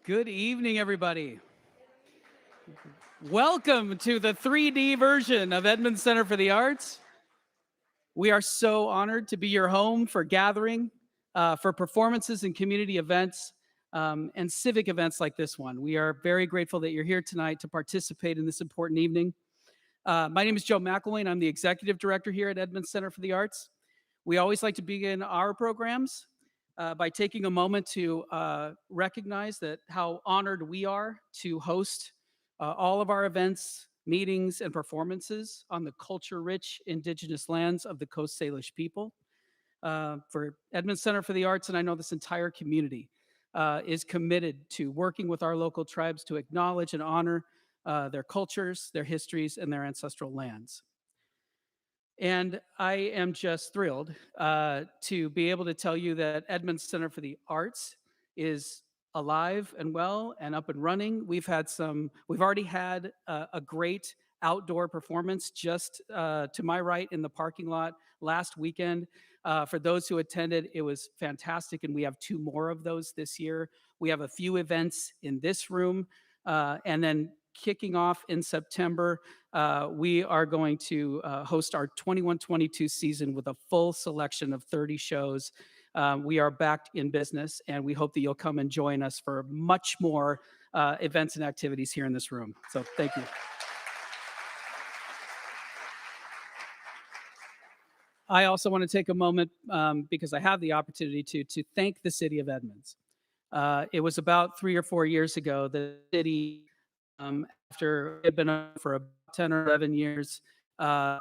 Good evening, everybody. Welcome to the 3D version of Edmonds Center for the Arts. We are so honored to be your home for gathering, for performances and community events, and civic events like this one. We are very grateful that you're here tonight to participate in this important evening. My name is Joe McElwain. I'm the Executive Director here at Edmonds Center for the Arts. We always like to begin our programs by taking a moment to recognize that how honored we are to host all of our events, meetings, and performances on the culture-rich Indigenous lands of the Coast Salish people. For Edmonds Center for the Arts, and I know this entire community is committed to working with our local tribes to acknowledge and honor their cultures, their histories, and their ancestral lands. And I am just thrilled to be able to tell you that Edmonds Center for the Arts is alive and well and up and running. We've already had a great outdoor performance just to my right in the parking lot last weekend. For those who attended, it was fantastic, and we have 2 more of those this year. We have a few events in this room, and then kicking off in September, we are going to host our 21-22 season with a full selection of 30 shows. We are back in business, and we hope that you'll come and join us for much more events and activities here in this room. So thank you. I also want to take a moment, because I have the opportunity to thank the city of Edmonds. It was about 3 or 4 years ago the city, after it had been on for about 10 or 11 years,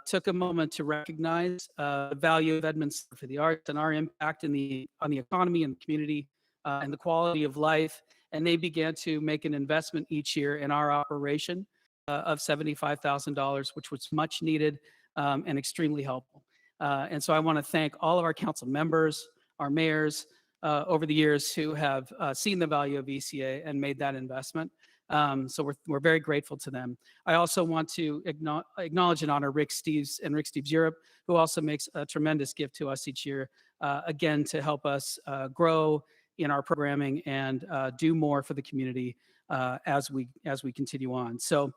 took a moment to recognize the value of Edmonds for the arts and our impact on the economy and the community and the quality of life. And they began to make an investment each year in our operation of $75,000, which was much needed and extremely helpful. And so I want to thank all of our council members, our mayors over the years who have seen the value of ECA and made that investment. So we're very grateful to them. I also want to acknowledge and honor Rick Steves Europe, who also makes a tremendous gift to us each year, again, to help us grow in our programming and do more for the community as we continue on. So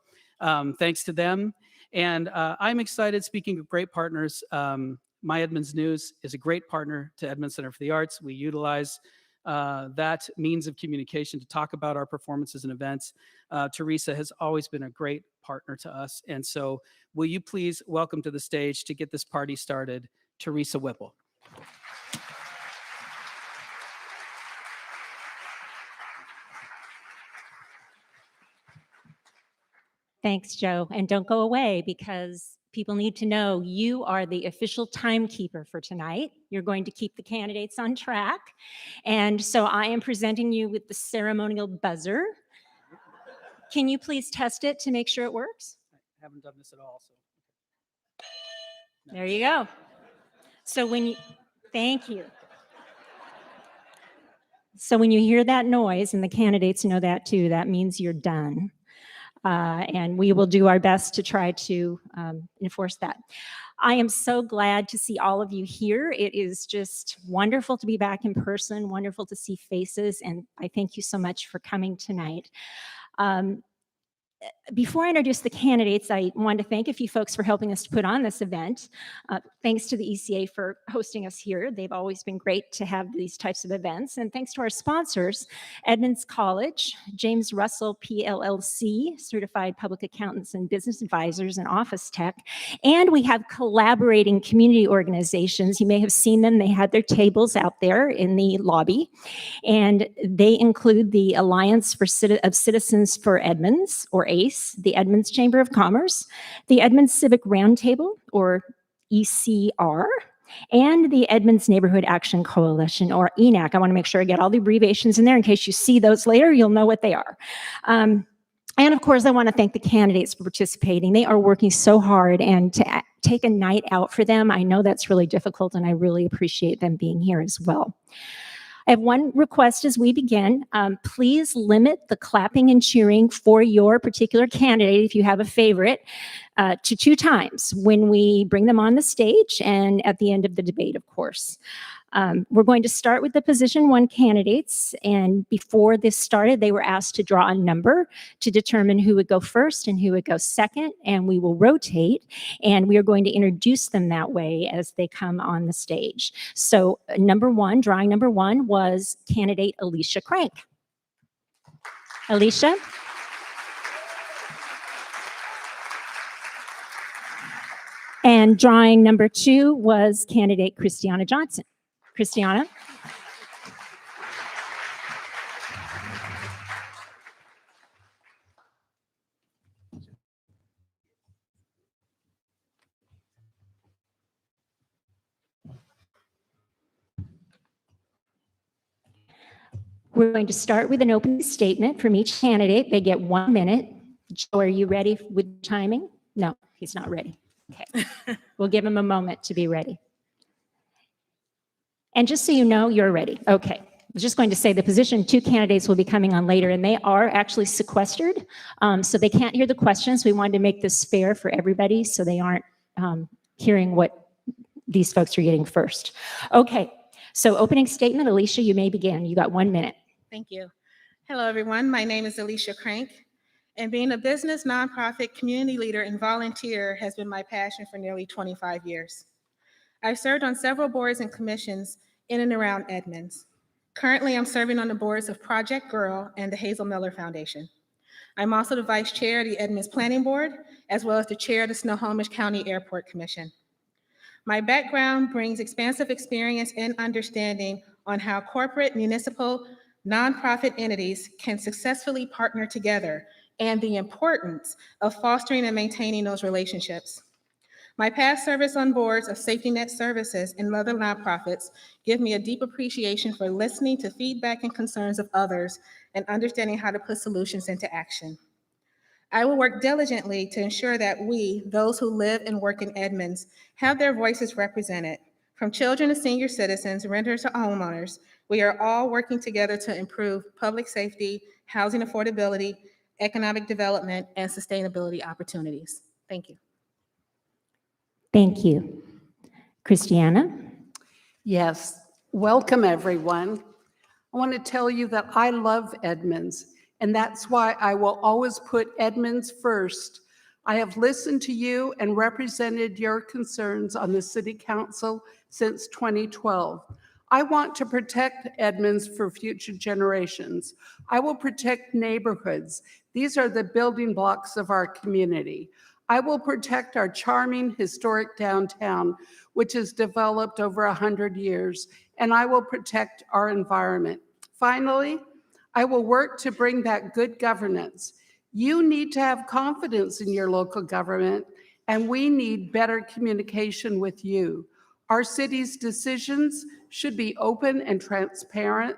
thanks to them. And I'm excited, speaking of great partners, My Edmonds News is a great partner to Edmonds Center for the Arts. We utilize that means of communication to talk about our performances and events. Teresa has always been a great partner to us. And so will you please welcome to the stage to get this party started, Teresa Whipple. Thanks, Joe. And don't go away, because people need to know you are the official timekeeper for tonight. You're going to keep the candidates on track. And so I am presenting you with the ceremonial buzzer. Can you please test it to make sure it works? I haven't done this at all. So. There you go. So thank you. So when you hear that noise, and the candidates know that too, that means you're done. And we will do our best to try to enforce that. I am so glad to see all of you here. It is just wonderful to be back in person, wonderful to see faces, and I thank you so much for coming tonight. Before I introduce the candidates, I want to thank a few folks for helping us to put on this event. Thanks to the ECA for hosting us here. They've always been great to have these types of events. And thanks to our sponsors, Edmonds College, James Russell PLLC, Certified Public Accountants and Business Advisors and Office Tech. And we have collaborating community organizations. You may have seen them. They had their tables out there in the lobby. And they include the Alliance of Citizens for Edmonds, or ACE, the Edmonds Chamber of Commerce, the Edmonds Civic Roundtable, or ECR, and the Edmonds Neighborhood Action Coalition, or ENAC. I want to make sure I get all the abbreviations in there. In case you see those later, you'll know what they are. And of course, I want to thank the candidates for participating. They are working so hard, and to take a night out for them, I know that's really difficult, and I really appreciate them being here as well. I have one request as we begin. Please limit the clapping and cheering for your particular candidate, if you have a favorite, to 2 times, when we bring them on the stage and at the end of the debate, of course. We're going to start with the position 1 candidates, and before this started, they were asked to draw a number to determine who would go first and who would go second, and we will rotate, and we are going to introduce them that way as they come on the stage. So drawing number one was candidate Alicia Crank. Alicia? And drawing number 2 was candidate Christiana Johnson. Christiana? We're going to start with an opening statement from each candidate. They get 1 minute. Joe, are you ready with timing? No, he's not ready. Okay. We'll give him a moment to be ready. And just so you know, you're ready. Okay. I was just going to say the position 2 candidates will be coming on later, and they are actually sequestered, so they can't hear the questions. We wanted to make this fair for everybody so they aren't hearing what these folks are getting first. Okay. So opening statement, Alicia, you may begin. You got 1 minute. Thank you. Hello, everyone. My name is Alicia Crank, and being a business, nonprofit, community leader, and volunteer has been my passion for nearly 25 years. I've served on several boards and commissions in and around Edmonds. Currently, I'm serving on the boards of Project Girl and the Hazel Miller Foundation. I'm also the vice chair of the Edmonds Planning Board, as well as the chair of the Snohomish County Airport Commission. My background brings expansive experience and understanding on how corporate, municipal, nonprofit entities can successfully partner together and the importance of fostering and maintaining those relationships. My past service on boards of Safety Net Services and other nonprofits give me a deep appreciation for listening to feedback and concerns of others and understanding how to put solutions into action. I will work diligently to ensure that we, those who live and work in Edmonds, have their voices represented. From children to senior citizens, renters to homeowners, we are all working together to improve public safety, housing affordability, economic development, and sustainability opportunities. Thank you. Thank you. Christiana? Yes, welcome everyone. I want to tell you that I love Edmonds, and that's why I will always put Edmonds first. I have listened to you and represented your concerns on the City Council since 2012. I want to protect Edmonds for future generations. I will protect neighborhoods. These are the building blocks of our community. I will protect our charming historic downtown, which has developed over 100 years, and I will protect our environment. Finally, I will work to bring that good governance. You need to have confidence in your local government, and we need better communication with you. Our city's decisions should be open and transparent,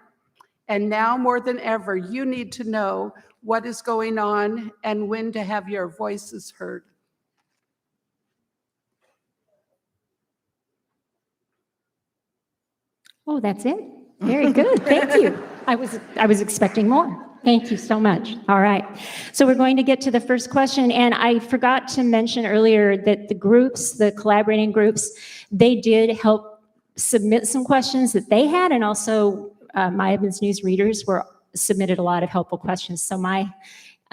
and now more than ever, you need to know what is going on and when to have your voices heard. Oh, that's it? Very good. Thank you. I was expecting more. Thank you so much. All right. So we're going to get to the first question. And I forgot to mention earlier that the groups, the collaborating groups, they did help submit some questions that they had. And also my Edmonds News readers submitted a lot of helpful questions. So my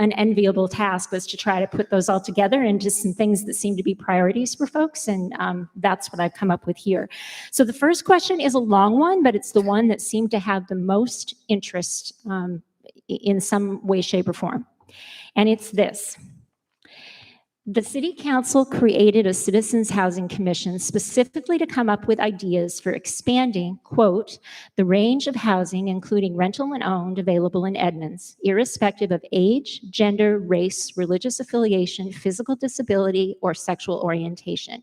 unenviable task was to try to put those all together into some things that seem to be priorities for folks, and that's what I've come up with here. So the first question is a long one, but it's the one that seemed to have the most interest in some way, shape, or form. And it's this. The City Council created a Citizens Housing Commission specifically to come up with ideas for expanding, quote, the range of housing, including rental and owned, available in Edmonds, irrespective of age, gender, race, religious affiliation, physical disability, or sexual orientation.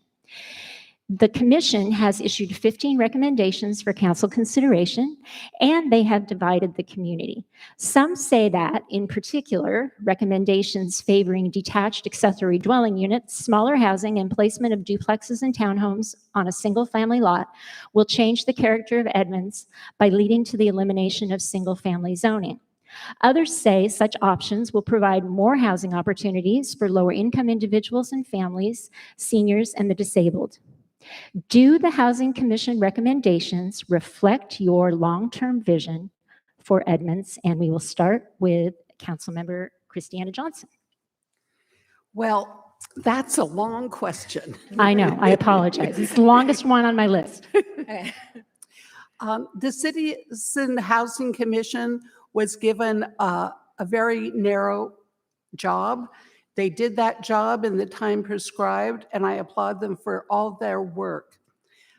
The commission has issued 15 recommendations for council consideration, and they have divided the community. Some say that, in particular, recommendations favoring detached accessory dwelling units, smaller housing, and placement of duplexes and townhomes on a single-family lot will change the character of Edmonds by leading to the elimination of single-family zoning. Others say such options will provide more housing opportunities for lower-income individuals and families, seniors, and the disabled. Do the Housing Commission recommendations reflect your long-term vision for Edmonds? And we will start with Councilmember Christiana Johnson. Well, that's a long question. I know, I apologize. It's the longest one on my list. The Citizen Housing Commission was given a very narrow job. They did that job in the time prescribed, and I applaud them for all their work.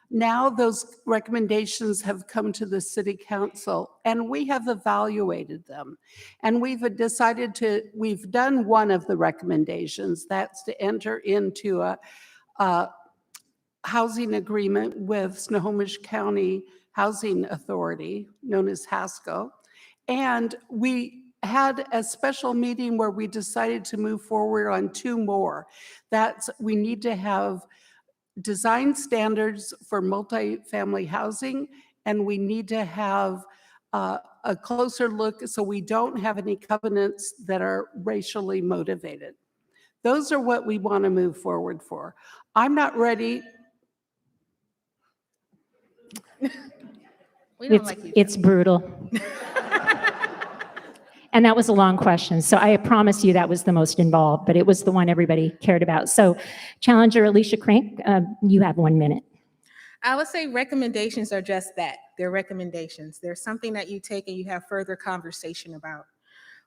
Now those recommendations have come to the City Council, and we have evaluated them. And we've done one of the recommendations, that's to enter into a housing agreement with Snohomish County Housing Authority, known as HASCO. And we had a special meeting where we decided to move forward on 2 more. We need to have design standards for multifamily housing, and we need to have a closer look so we don't have any covenants that are racially motivated. Those are what we want to move forward for. I'm not ready. We don't like you. It's brutal. And that was a long question. So I promise you that was the most involved, but it was the one everybody cared about. So Challenger Alicia Crank, you have 1 minute. I would say recommendations are just that. They're recommendations. They're something that you take and you have further conversation about.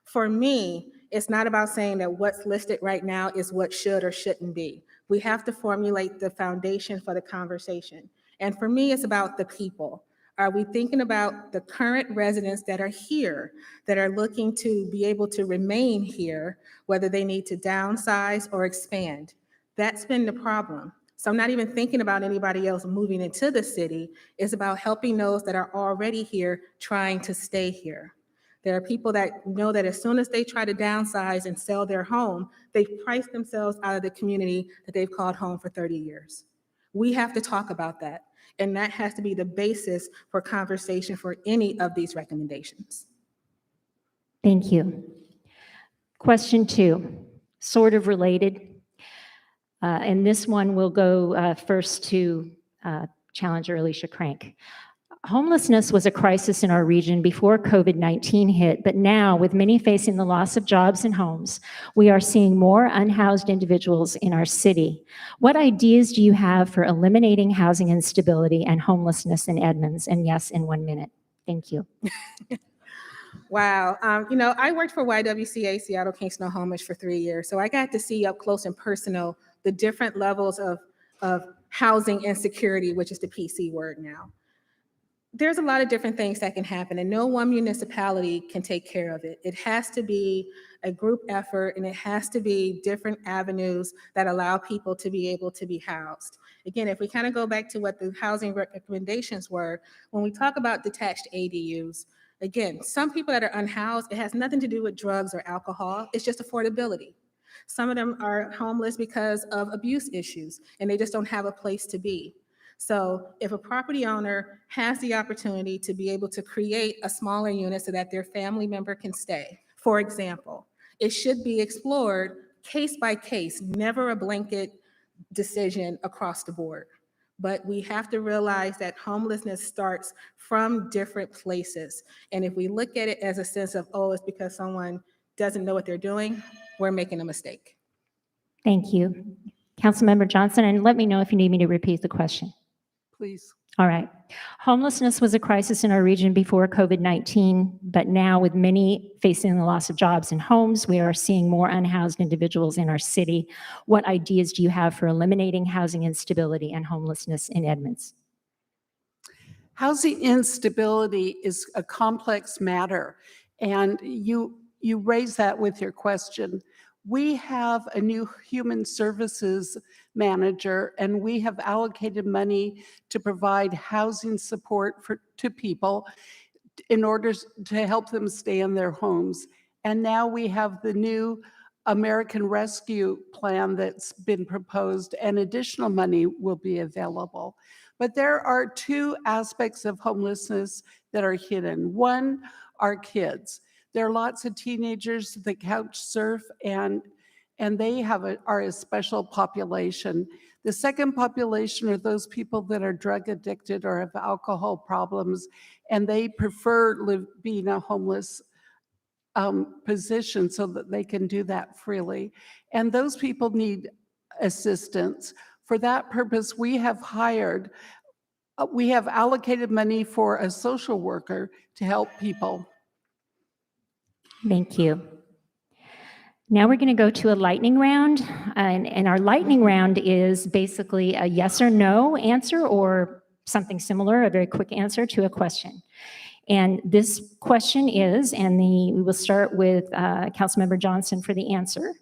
For me, it's not about saying that what's listed right now is what should or shouldn't be. We have to formulate the foundation for the conversation. And for me, it's about the people. Are we thinking about the current residents that are here, that are looking to be able to remain here, whether they need to downsize or expand? That's been the problem. So I'm not even thinking about anybody else moving into the city. It's about helping those that are already here trying to stay here. There are people that know that as soon as they try to downsize and sell their home, they've priced themselves out of the community that they've called home for 30 years. We have to talk about that. And that has to be the basis for conversation for any of these recommendations. Thank you. Question 2, sort of related. And this one will go first to Challenger Alicia Crank. Homelessness was a crisis in our region before COVID-19 hit, but now, with many facing the loss of jobs and homes, we are seeing more unhoused individuals in our city. What ideas do you have for eliminating housing instability and homelessness in Edmonds? And yes, in 1 minute. Thank you. Wow. I worked for YWCA, Seattle King Snohomish, for 3 years. So I got to see up close and personal the different levels of housing insecurity, which is the PC word now. There's a lot of different things that can happen, and no one municipality can take care of it. It has to be a group effort, and it has to be different avenues that allow people to be able to be housed. Again, if we kind of go back to what the housing recommendations were, when we talk about detached ADUs, again, some people that are unhoused, it has nothing to do with drugs or alcohol. It's just affordability. Some of them are homeless because of abuse issues, and they just don't have a place to be. So if a property owner has the opportunity to be able to create a smaller unit so that their family member can stay, for example, it should be explored case by case, never a blanket decision across the board. But we have to realize that homelessness starts from different places. And if we look at it as a sense of, oh, it's because someone doesn't know what they're doing, we're making a mistake. Thank you. Councilmember Johnson, and let me know if you need me to repeat the question. Please. All right. Homelessness was a crisis in our region before COVID-19, but now, with many facing the loss of jobs and homes, we are seeing more unhoused individuals in our city. What ideas do you have for eliminating housing instability and homelessness in Edmonds? Housing instability is a complex matter, and you raise that with your question. We have a new human services manager, and we have allocated money to provide housing support to people in order to help them stay in their homes. And now we have the new American Rescue Plan that's been proposed, and additional money will be available. But there are 2 aspects of homelessness that are hidden. One are kids. There are lots of teenagers that couch surf and and they are a special population. The second population are those people that are drug addicted or have alcohol problems, and they prefer being a homeless position so that they can do that freely. And those people need assistance. For that purpose, we have allocated money for a social worker to help people. Thank you. Now we're going to go to a lightning round, and our lightning round is basically a yes or no answer or something similar, a very quick answer to a question. And this question is, we will start with Councilmember Johnson for the answer.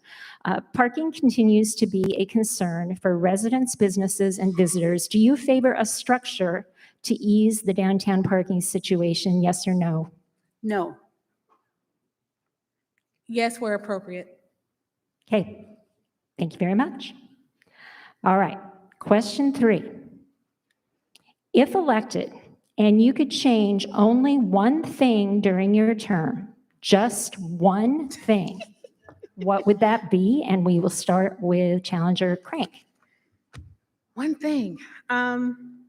Parking continues to be a concern for residents, businesses, and visitors. Do you favor a structure to ease the downtown parking situation, yes or no? No. Yes, where appropriate. Okay, thank you very much. All right, question 3. If elected and you could change only one thing during your term, just one thing, what would that be? And we will start with Challenger Crank. One thing. I'm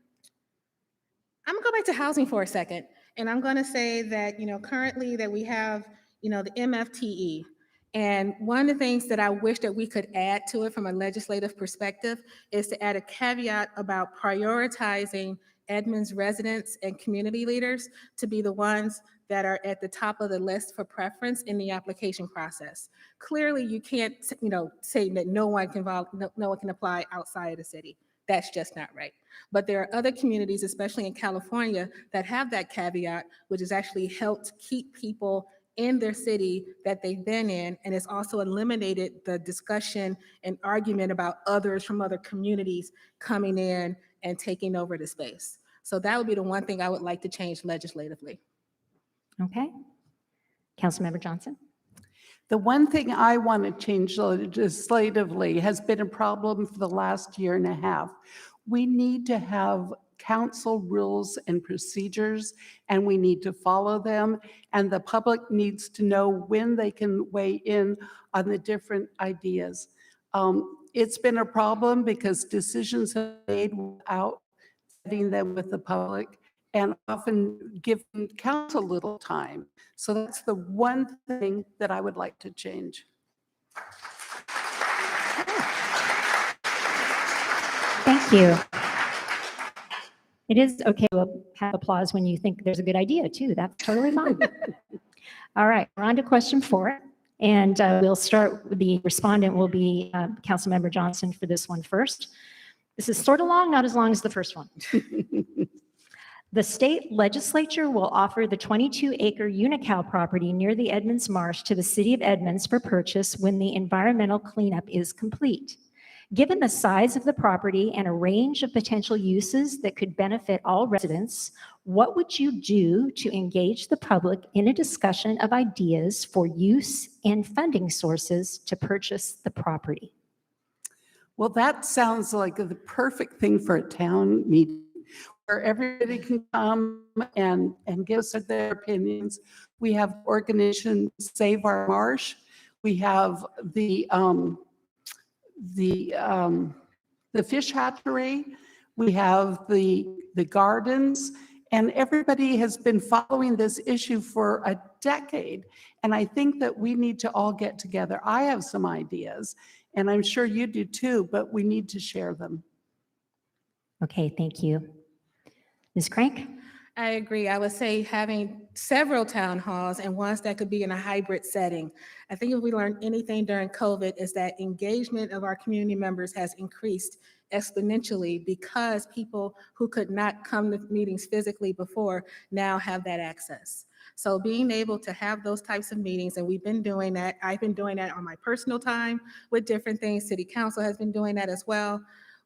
gonna go back to housing for a second, and I'm gonna say that, currently that we have, the MFTE. And one of the things that I wish that we could add to it from a legislative perspective is to add a caveat about prioritizing Edmonds residents and community leaders to be the ones that are at the top of the list for preference in the application process. Clearly, you can't, say that no one can apply outside of the city. That's just not right. But there are other communities, especially in California, that have that caveat, which has actually helped keep people in their city that they've been in, and it's also eliminated the discussion and argument about others from other communities coming in and taking over the space. So that would be the one thing I would like to change legislatively. Okay. Councilmember Johnson. The one thing I want to change legislatively has been a problem for the last year and a half. We need to have council rules and procedures, and we need to follow them, and the public needs to know when they can weigh in on the different ideas. It's been a problem because decisions are made without setting them with the public and often giving council little time. So that's the one thing that I would like to change. Thank you. It is okay to have applause when you think there's a good idea, too. That's totally fine. All right, we're on to question 4. And we'll start with the respondent will be Councilmember Johnson for this one first. This is sort of long, not as long as the first one. The state legislature will offer the 22-acre Unocal property near the Edmonds Marsh to the city of Edmonds for purchase when the environmental cleanup is complete. Given the size of the property and a range of potential uses that could benefit all residents, what would you do to engage the public in a discussion of ideas for use and funding sources to purchase the property? Well, that sounds like the perfect thing for a town meeting where everybody can come and give us their opinions. We have organization Save Our Marsh. We have the fish hatchery. We have the gardens, and everybody has been following this issue for a decade. And I think that we need to all get together. I have some ideas, and I'm sure you do too, but we need to share them. Okay, thank you. Ms. Crank? I agree. I would say having several town halls and ones that could be in a hybrid setting. I think if we learned anything during COVID is that engagement of our community members has increased exponentially because people who could not come to meetings physically before now have that access. So being able to have those types of meetings, and we've been doing that. I've been doing that on my personal time with different things. City Council has been doing that as well.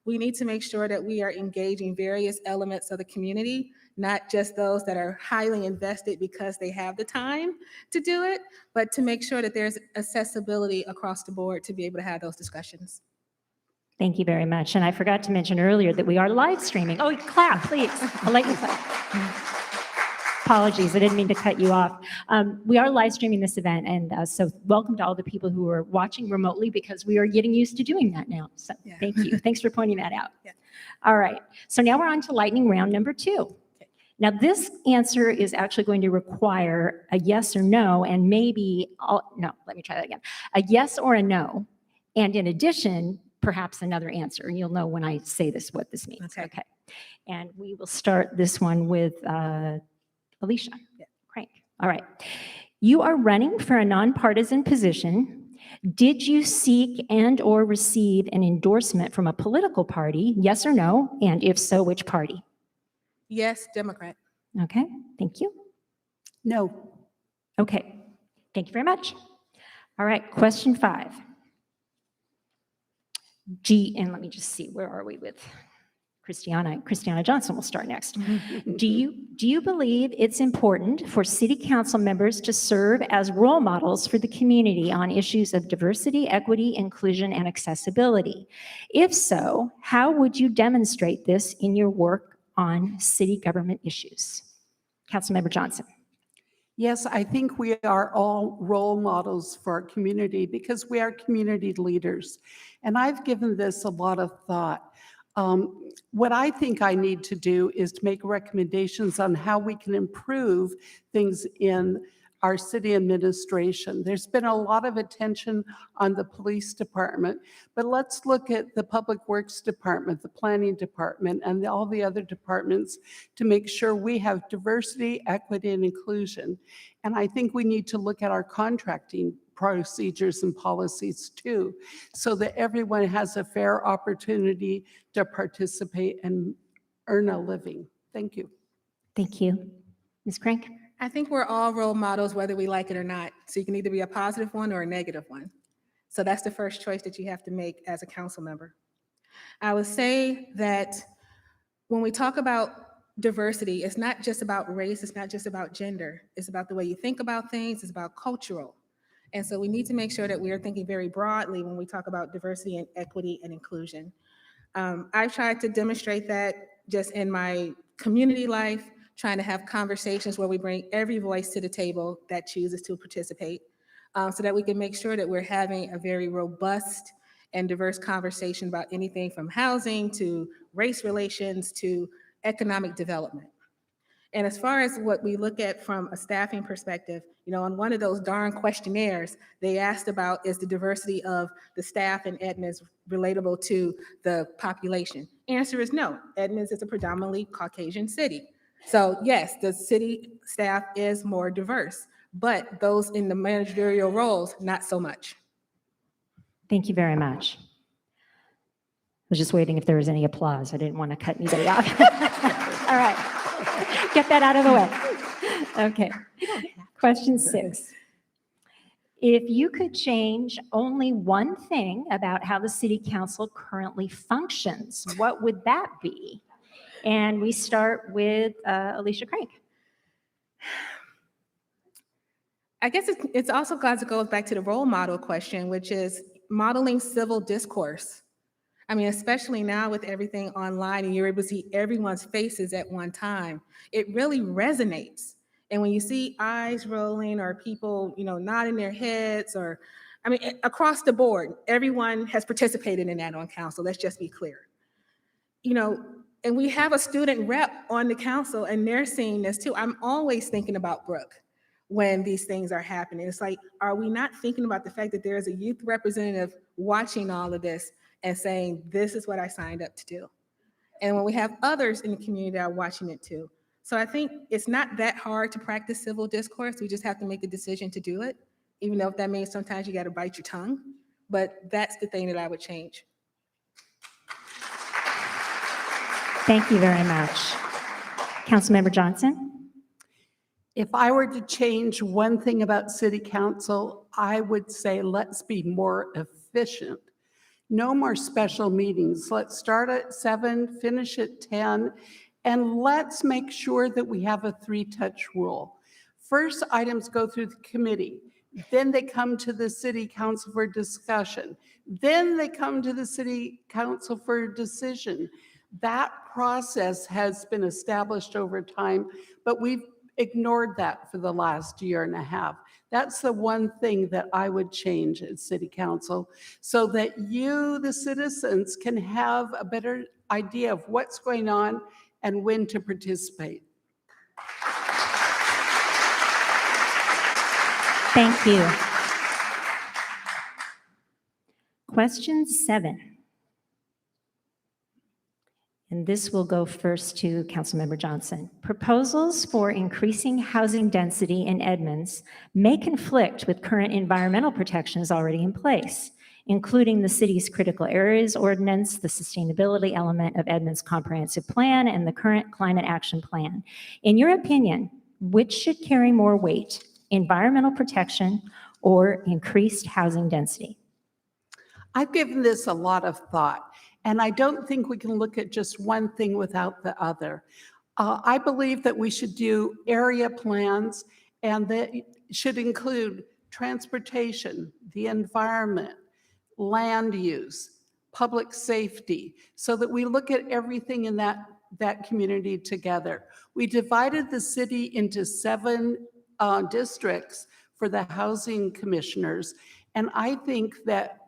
We need to make sure that we are engaging various elements of the community, not just those that are highly invested because they have the time to do it, but to make sure that there's accessibility across the board to be able to have those discussions. Thank you very much. And I forgot to mention earlier that we are live streaming. Oh, clap, please. I'll let you clap. Apologies, I didn't mean to cut you off. We are live streaming this event, and so welcome to all the people who are watching remotely because we are getting used to doing that now. So Yeah. thank you. Thanks for pointing that out. Yeah. All right. So now we're on to lightning round number 2. Now this answer is actually going to require a yes or no, and maybe, no, let me try that again. A yes or a no, and in addition, perhaps another answer. And you'll know when I say this what this means. Okay. And we will start this one with Alicia Crank. All right. You are running for a nonpartisan position. Did you seek and or receive an endorsement from a political party? Yes or no? And if so, which party? Yes, Democrat. Okay. Thank you. No. Okay. Thank you very much. All right. Question 5. And let me just see, where are we with Christiana? Christiana Johnson will start next. Do you believe it's important for city council members to serve as role models for the community on issues of diversity, equity, inclusion, and accessibility? If so, how would you demonstrate this in your work on city government issues? Councilmember Johnson. Yes, I think we are all role models for our community because we are community leaders. And I've given this a lot of thought. What I think I need to do is to make recommendations on how we can improve things in our city administration. There's been a lot of attention on the police department, but let's look at the public works department, the planning department, and all the other departments to make sure we have diversity, equity, and inclusion. And I think we need to look at our contracting procedures and policies too, so that everyone has a fair opportunity to participate and earn a living. Thank you. Thank you. Ms. Crank? I think we're all role models, whether we like it or not. So you can either be a positive one or a negative one. So that's the first choice that you have to make as a council member. I would say that when we talk about diversity, it's not just about race, it's not just about gender. It's about the way you think about things, it's about cultural. And so we need to make sure that we are thinking very broadly when we talk about diversity and equity and inclusion. I've tried to demonstrate that just in my community life, trying to have conversations where we bring every voice to the table that chooses to participate, so that we can make sure that we're having a very robust and diverse conversation about anything from housing to race relations to economic development. And as far as what we look at from a staffing perspective, on one of those darn questionnaires, they asked about, is the diversity of the staff in Edmonds relatable to the population? Answer is no. Edmonds is a predominantly Caucasian city. So yes, the city staff is more diverse, but those in the managerial roles, not so much. Thank you very much. I was just waiting if there was any applause. I didn't want to cut anybody off. All right. Get that out of the way. Okay. Question 6. If you could change only one thing about how the city council currently functions, what would that be? And we start with Alicia Crank. I guess it's also goes back to the role model question, which is modeling civil discourse. I mean, especially now with everything online and you're able to see everyone's faces at one time, it really resonates. And when you see eyes rolling or people, nodding their heads across the board, everyone has participated in that on council. Let's just be clear. And we have a student rep on the council and they're seeing this too. I'm always thinking about Brooke when these things are happening. It's like, are we not thinking about the fact that there is a youth representative watching all of this and saying, this is what I signed up to do? And when we have others in the community that are watching it too. So I think it's not that hard to practice civil discourse. We just have to make a decision to do it, even though if that means sometimes you got to bite your tongue. But that's the thing that I would change. Thank you very much. Councilmember Johnson? If I were to change one thing about city council, I would say let's be more efficient. No more special meetings. Let's start at 7, finish at 10, and let's make sure that we have a 3-touch rule. First, items go through the committee. Then they come to the city council for discussion. Then they come to the city council for a decision. That process has been established over time, but we've ignored that for the last year and a half. That's the one thing that I would change at City Council so that you, the citizens, can have a better idea of what's going on and when to participate. Thank you. Question 7. And this will go first to Councilmember Johnson. Proposals for increasing housing density in Edmonds may conflict with current environmental protections already in place, including the city's critical areas ordinance, the sustainability element of Edmonds' comprehensive plan, and the current climate action plan. In your opinion, which should carry more weight, environmental protection or increased housing density? I've given this a lot of thought, and I don't think we can look at just one thing without the other. I believe that we should do area plans, and that should include transportation, the environment, land use, public safety, so that we look at everything in that community together. We divided the city into 7 districts for the housing commissioners, and I think that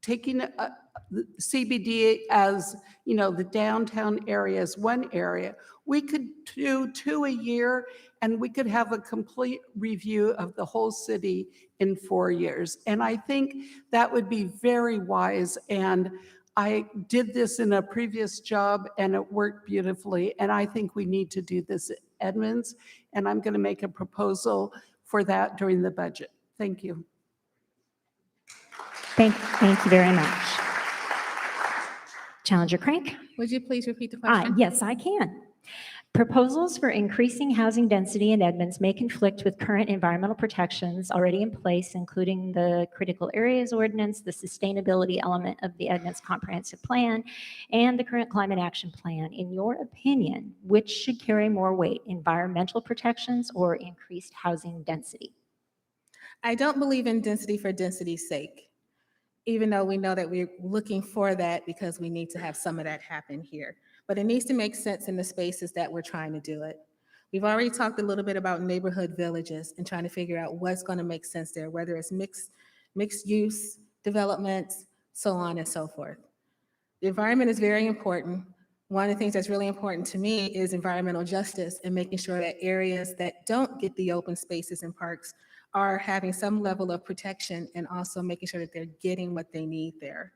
taking the CBD as, the downtown area as one area, we could do 2 a year, and we could have a complete review of the whole city in 4 years. And I think that would be very wise. And I did this in a previous job, and it worked beautifully. And I think we need to do this at Edmonds, and I'm going to make a proposal for that during the budget. Thank you. Thank you very much. Challenger Crank? Would you please repeat the question? Yes, I can. Proposals for increasing housing density in Edmonds may conflict with current environmental protections already in place, including the critical areas ordinance, the sustainability element of the Edmonds comprehensive plan, and the current climate action plan. In your opinion, which should carry more weight, environmental protections or increased housing density? I don't believe in density for density's sake, even though we know that we're looking for that because we need to have some of that happen here. But it needs to make sense in the spaces that we're trying to do it. We've already talked a little bit about neighborhood villages and trying to figure out what's going to make sense there, whether it's mixed use developments, so on and so forth. The environment is very important. One of the things that's really important to me is environmental justice and making sure that areas that don't get the open spaces and parks are having some level of protection, and also making sure that they're getting what they need there.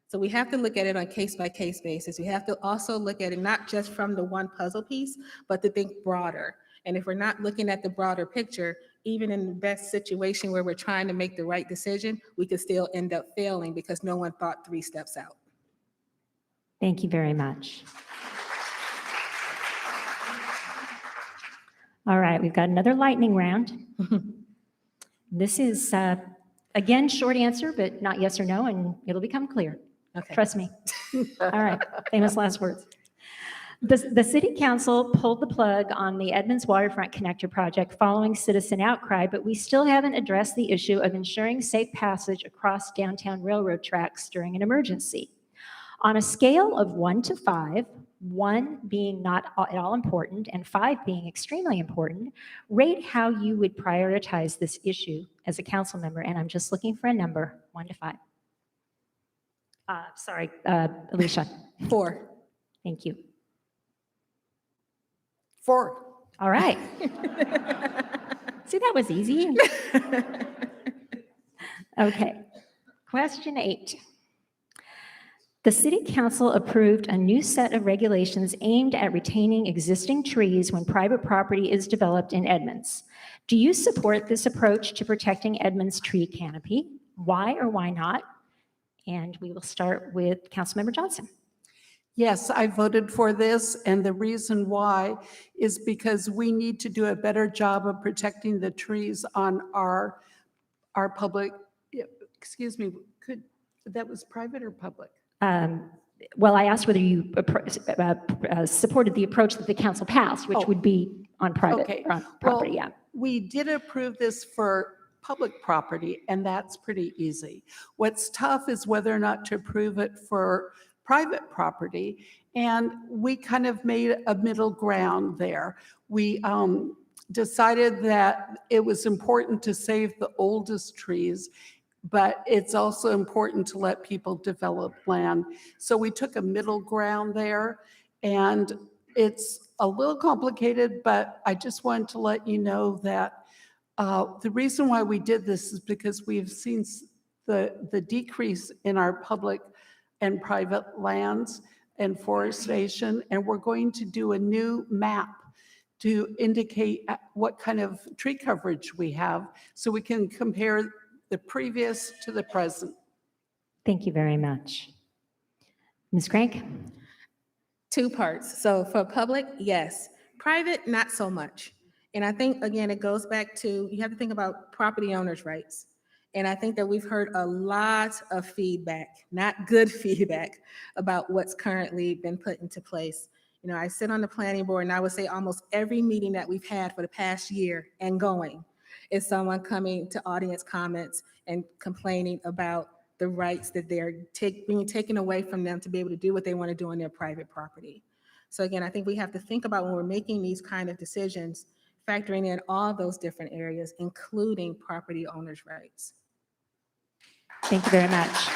So we have to look at it on case-by-case basis. We have to also look at it not just from the one puzzle piece, but to think broader. And if we're not looking at the broader picture, even in the best situation where we're trying to make the right decision, we could still end up failing because no one thought 3 steps out. Thank you very much. All right, we've got another lightning round. This is, again, short answer, but not yes or no, and it'll become clear. Okay. Trust me. All right, famous last words. The City Council pulled the plug on the Edmonds Waterfront Connector project following citizen outcry, but we still haven't addressed the issue of ensuring safe passage across downtown railroad tracks during an emergency. On a scale of 1 to 5, 1 being not at all important and 5 being extremely important, rate how you would prioritize this issue as a council member. And I'm just looking for a number, 1 to 5. Sorry, Alicia. 4. Thank you. 4. All right. See, that was easy. Okay. Question 8. The City Council approved a new set of regulations aimed at retaining existing trees when private property is developed in Edmonds. Do you support this approach to protecting Edmonds' tree canopy? Why or why not? And we will start with Councilmember Johnson. Yes, I voted for this, and the reason why is because we need to do a better job of protecting the trees on our public, excuse me, that was private or public? Well, I asked whether you supported the approach that the council passed, which would be on private Okay. on property. Well, Yeah. We did approve this for public property, and that's pretty easy. What's tough is whether or not to approve it for private property, and we kind of made a middle ground there. We decided that it was important to save the oldest trees, but it's also important to let people develop land. So we took a middle ground there, and it's a little complicated, but I just wanted to let you know that the reason why we did this is because we've seen the decrease in our public and private lands and forestation, and we're going to do a new map to indicate what kind of tree coverage we have so we can compare the previous to the present. Thank you very much. Ms. Crank? Two parts. So for public, yes. Private, not so much. And I think, again, it goes back to, you have to think about property owners' rights. And I think that we've heard a lot of feedback, not good feedback, about what's currently been put into place. You know, I sit on the planning board, and I would say almost every meeting that we've had for the past year and going is someone coming to audience comments and complaining about the rights that they're being taken away from them to be able to do what they want to do on their private property. So again, I think we have to think about when we're making these kind of decisions, factoring in all those different areas, including property owners' rights. Thank you very much.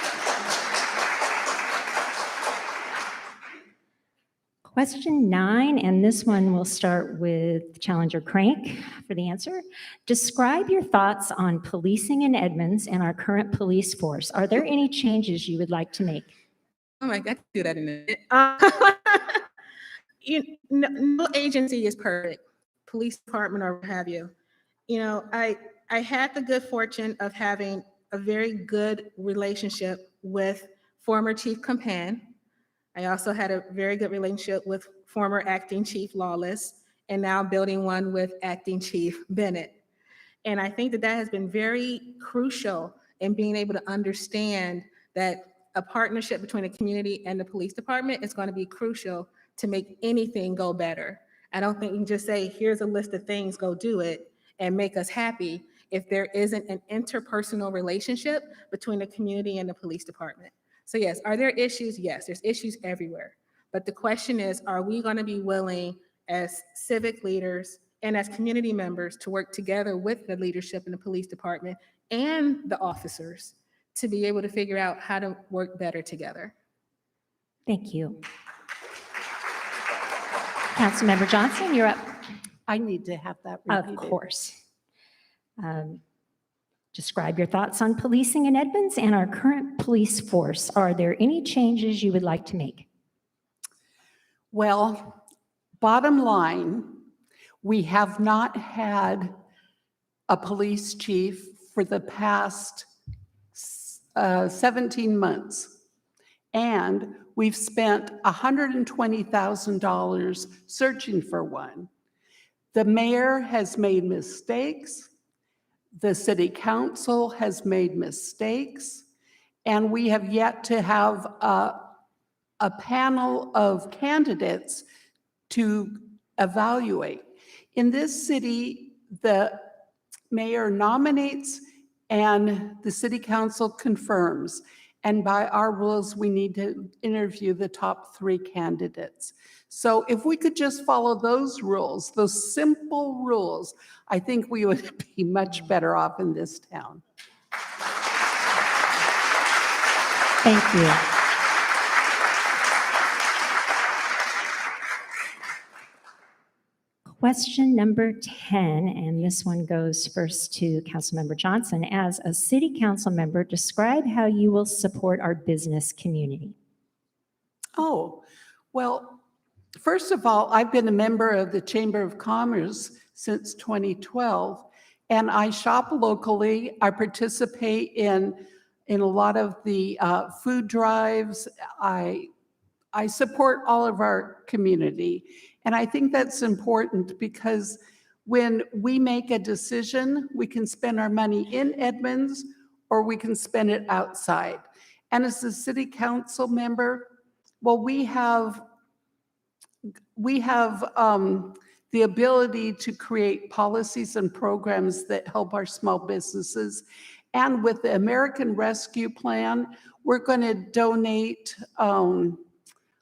Question 9, and this one will start with Challenger Crank for the answer. Describe your thoughts on policing in Edmonds and our current police force. Are there any changes you would like to make? Oh my God, I can do that in a minute. No agency is perfect, police department or what have you. You know, I had the good fortune of having a very good relationship with former Chief Campan. I also had a very good relationship with former Acting Chief Lawless, and now building one with Acting Chief Bennett. And I think that that has been very crucial in being able to understand that a partnership between the community and the police department is going to be crucial to make anything go better. I don't think we can just say, here's a list of things, go do it, and make us happy if there isn't an interpersonal relationship between the community and the police department. So yes, are there issues? Yes, there's issues everywhere. But the question is, are we going to be willing as civic leaders and as community members to work together with the leadership in the police department and the officers to be able to figure out how to work better together? Thank you. Councilmember Johnson, you're up. I need to have that Of repeated. course. Describe your thoughts on policing in Edmonds and our current police force. Are there any changes you would like to make? Well, bottom line, we have not had a police chief for the past 17 months. And we've spent $120,000 searching for one. The mayor has made mistakes. The city council has made mistakes. And we have yet to have a panel of candidates to evaluate. In this city, the mayor nominates and the city council confirms. And by our rules, we need to interview the top 3 candidates. So if we could just follow those rules, those simple rules, I think we would be much better off in this town. Thank you. Question number 10, and this one goes first to Councilmember Johnson. As a city council member, describe how you will support our business community. Oh, well, first of all, I've been a member of the Chamber of Commerce since 2012, and I shop locally. I participate in a lot of the food drives. I support all of our community. And I think that's important because when we make a decision, we can spend our money in Edmonds or we can spend it outside. And as a city council member, well, we have the ability to create policies and programs that help our small businesses. And with the American Rescue Plan, we're going to donate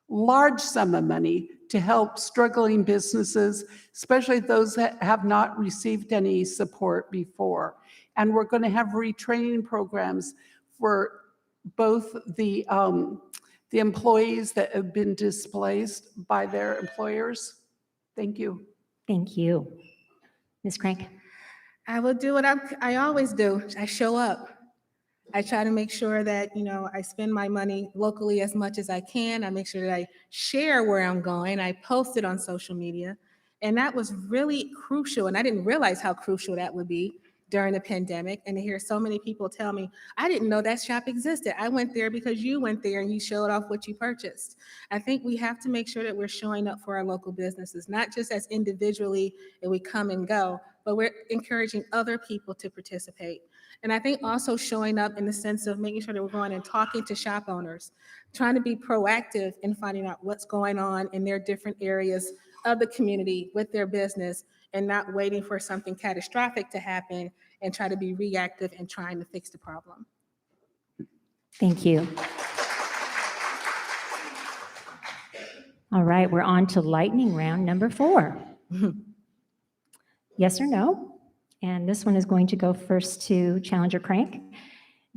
large sum of money to help struggling businesses, especially those that have not received any support before. And we're going to have retraining programs for both the employees that have been displaced by their employers. Thank you. Thank you. Ms. Crank? I will do what I always do. I show up. I try to make sure that, I spend my money locally as much as I can. I make sure that I share where I'm going. I post it on social media. And that was really crucial. And I didn't realize how crucial that would be during the pandemic. And to hear so many people tell me, I didn't know that shop existed. I went there because you went there and you showed off what you purchased. I think we have to make sure that we're showing up for our local businesses, not just as individually and we come and go, but we're encouraging other people to participate. And I think also showing up in the sense of making sure that we're going and talking to shop owners, trying to be proactive in finding out what's going on in their different areas of the community with their business, and not waiting for something catastrophic to happen and try to be reactive and trying to fix the problem. Thank you. All right, we're on to lightning round number 4. Yes or no? And this one is going to go first to Challenger Crank.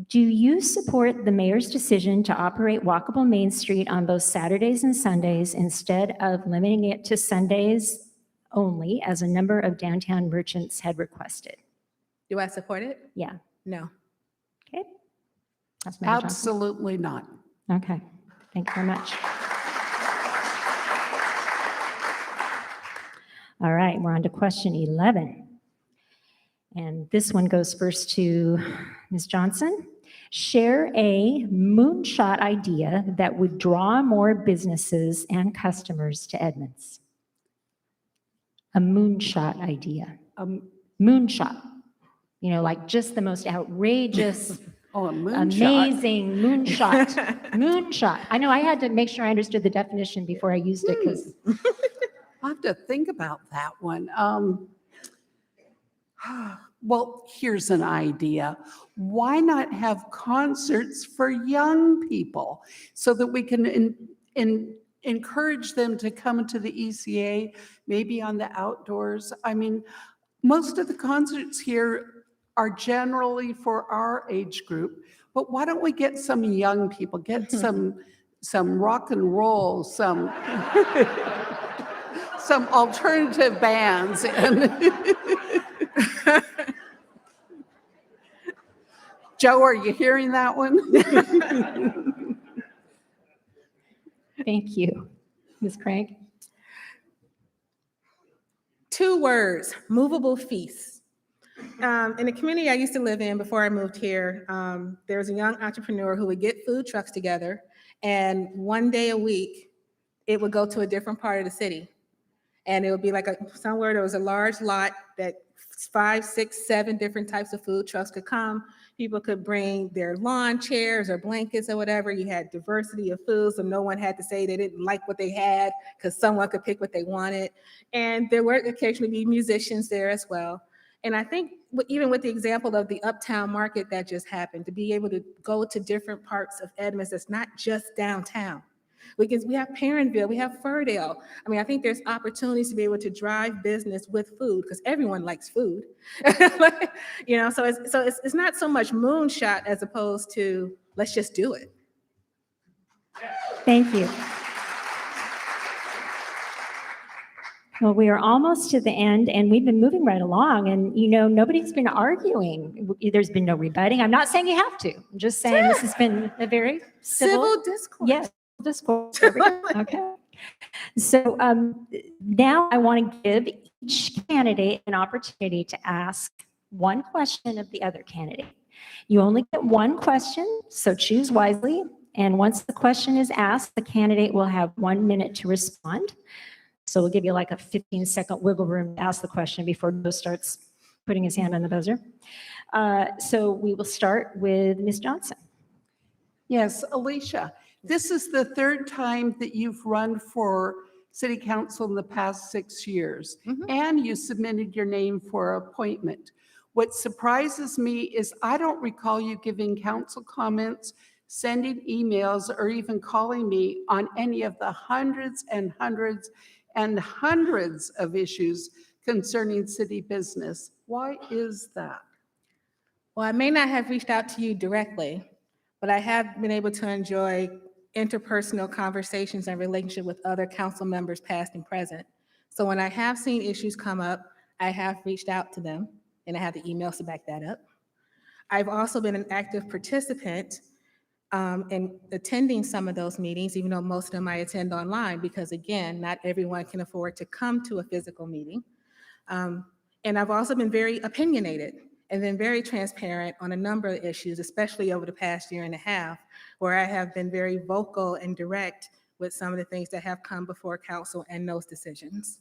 Do you support the mayor's decision to operate walkable Main Street on both Saturdays and Sundays instead of limiting it to Sundays only, as a number of downtown merchants had requested? Do I support it? Yeah. No. Okay. That's Mayor Johnson. Absolutely not. Okay. Thank you very much. All right, we're on to question 11. And this one goes first to Ms. Johnson. Share a moonshot idea that would draw more businesses and customers to Edmonds. A moonshot idea. Moonshot. Like just the most outrageous, Oh, a moonshot. amazing moonshot. Moonshot. I know I had to make sure I understood the definition before I used it because I'll have to think about that one. Well, here's an idea. Why not have concerts for young people so that we can encourage them to come to the ECA, maybe on the outdoors? I mean, most of the concerts here are generally for our age group, but why don't we get some young people, get some rock and roll, some alternative bands. Joe, are you hearing that one? thank you. Ms. Craig? 2 words, movable feasts. In the community I used to live in before I moved here, there was a young entrepreneur who would get food trucks together, and one day a week, it would go to a different part of the city. And it would be like somewhere there was a large lot that 5, 6, 7 different types of food trucks could come. People could bring their lawn chairs or blankets or whatever. You had diversity of food, so no one had to say they didn't like what they had because someone could pick what they wanted. And there would occasionally be musicians there as well. And I think even with the example of the Uptown Market that just happened, to be able to go to different parts of Edmonds that's not just downtown. We have Perrinville, we have Furdale. I mean, I think there's opportunities to be able to drive business with food because everyone likes food. So it's not so much moonshot as opposed to let's just do it. Thank you. Well, we are almost to the end, and we've been moving right along, and nobody's been arguing. There's been no rebutting. I'm not saying you have to. I'm just saying this has been a very Civil discourse. Yes, discourse. Okay. So now I want to give each candidate an opportunity to ask one question of the other candidate. You only get one question, so choose wisely. And once the question is asked, the candidate will have 1 minute to respond. So we'll give you like a 15-second wiggle room to ask the question before Joe starts putting his hand on the buzzer. So we will start with Ms. Johnson. Yes, Alicia, this is the 3rd time that you've run for city council in the past 6 years, and you submitted your name for appointment. What surprises me is I don't recall you giving council comments sending emails, or even calling me on any of the hundreds and hundreds and hundreds of issues concerning city business. Why is that? Well, I may not have reached out to you directly, but I have been able to enjoy interpersonal conversations and relationship with other council members, past and present. So when I have seen issues come up, I have reached out to them, and I have the emails to back that up. I've also been an active participant in attending some of those meetings, even though most of them I attend online, because again, not everyone can afford to come to a physical meeting. And I've also been very opinionated and been very transparent on a number of issues, especially over the past year and a half, where I have been very vocal and direct with some of the things that have come before council and those decisions.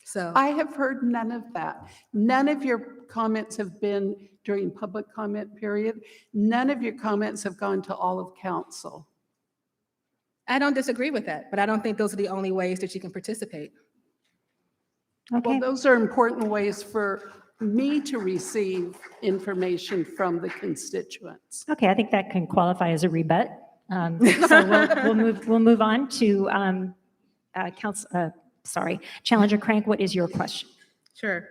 So I have heard none of that. None of your comments have been during public comment period. None of your comments have gone to all of council. I don't disagree with that, but I don't think those are the only ways that you can participate. Okay. Well, those are important ways for me to receive information from the constituents. Okay, I think that can qualify as a rebut. So we'll move on to Challenger Crank. What is your question? Sure.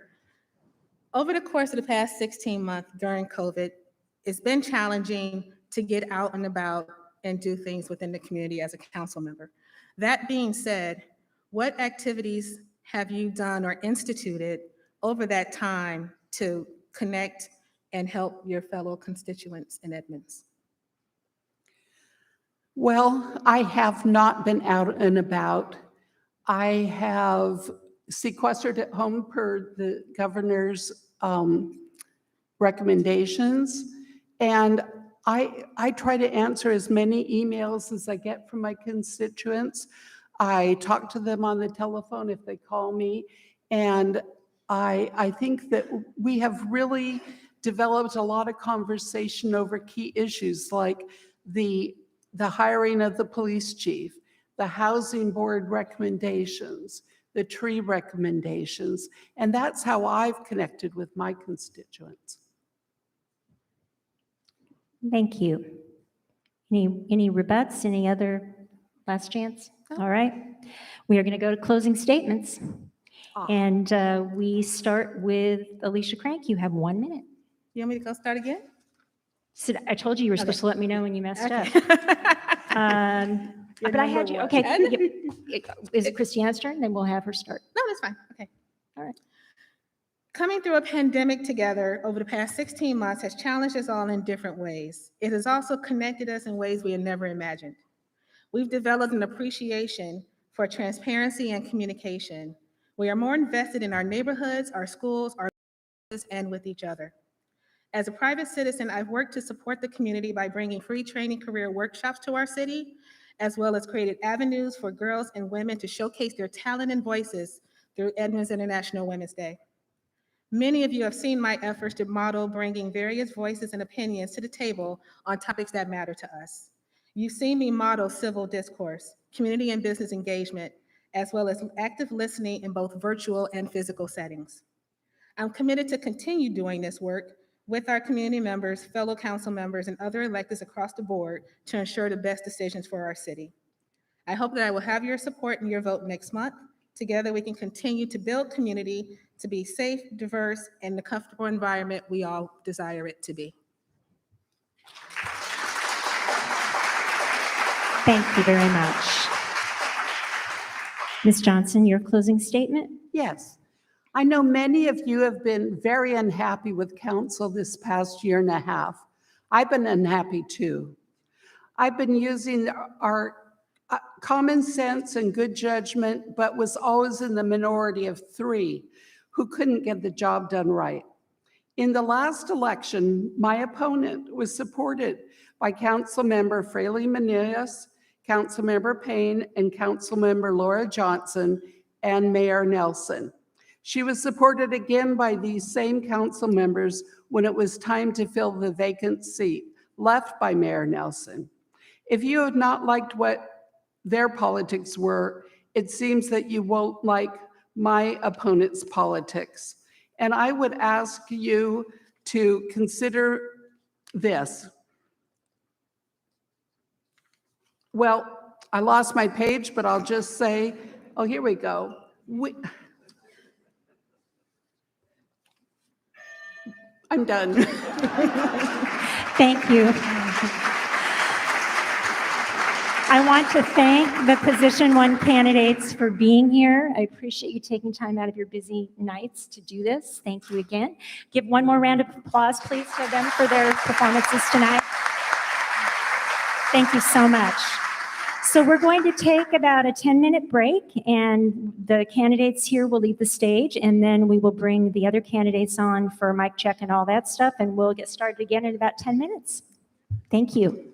Over the course of the past 16 months during COVID, it's been challenging to get out and about and do things within the community as a council member. That being said, what activities have you done or instituted over that time to connect and help your fellow constituents in Edmonds? Well, I have not been out and about. I have sequestered at home per the governor's recommendations. And I try to answer as many emails as I get from my constituents. I talk to them on the telephone if they call me. And I think that we have really developed a lot of conversation over key issues like the hiring of the police chief, the housing board recommendations, the tree recommendations, and that's how I've connected with my constituents. Thank you. Any rebuts? Any other last chance? All right. We are going to go to closing statements. And we start with Alicia Crank. You have 1 minute. You want me to go start again? So I told you were supposed to let me know when you messed up. Your But I had number you. one. Okay. Is it Christiana's turn? Then we'll have her start. No, that's fine. Okay. All right. Coming through a pandemic together over the past 16 months has challenged us all in different ways. It has also connected us in ways we had never imagined. We've developed an appreciation for transparency and communication. We are more invested in our neighborhoods, our schools, our businesses, and with each other. As a private citizen, I've worked to support the community by bringing free training career workshops to our city, as well as created avenues for girls and women to showcase their talent and voices through Edmonds International Women's Day. Many of you have seen my efforts to model bringing various voices and opinions to the table on topics that matter to us. You've seen me model civil discourse, community and business engagement, as well as active listening in both virtual and physical settings. I'm committed to continue doing this work with our community members, fellow council members, and other electeds across the board to ensure the best decisions for our city. I hope that I will have your support in your vote next month. Together, we can continue to build community to be safe, diverse, and the comfortable environment we all desire it to be. Thank you very much. Ms. Johnson, your closing statement? Yes. I know many of you have been very unhappy with council this past year and a half. I've been unhappy too. I've been using our common sense and good judgment, but was always in the minority of 3 who couldn't get the job done right. In the last election, my opponent was supported by Councilmember Fraley Menounos, Councilmember Payne, and Councilmember Laura Johnson, and Mayor Nelson. She was supported again by these same council members when it was time to fill the vacant seat left by Mayor Nelson. If you have not liked what their politics were, it seems that you won't like my opponent's politics. And I would ask you to consider this. Well, I lost my page, but I'll just say, oh, here we go. I'm done. Thank you. I want to thank the Position 1 candidates for being here. I appreciate you taking time out of your busy nights to do this. Thank you again. Give one more round of applause, please, to them for their performances tonight. Thank you so much. So we're going to take about a 10-minute break, and the candidates here will leave the stage, and then we will bring the other candidates on for mic check and all that stuff, and we'll get started again in about 10 minutes. Thank you.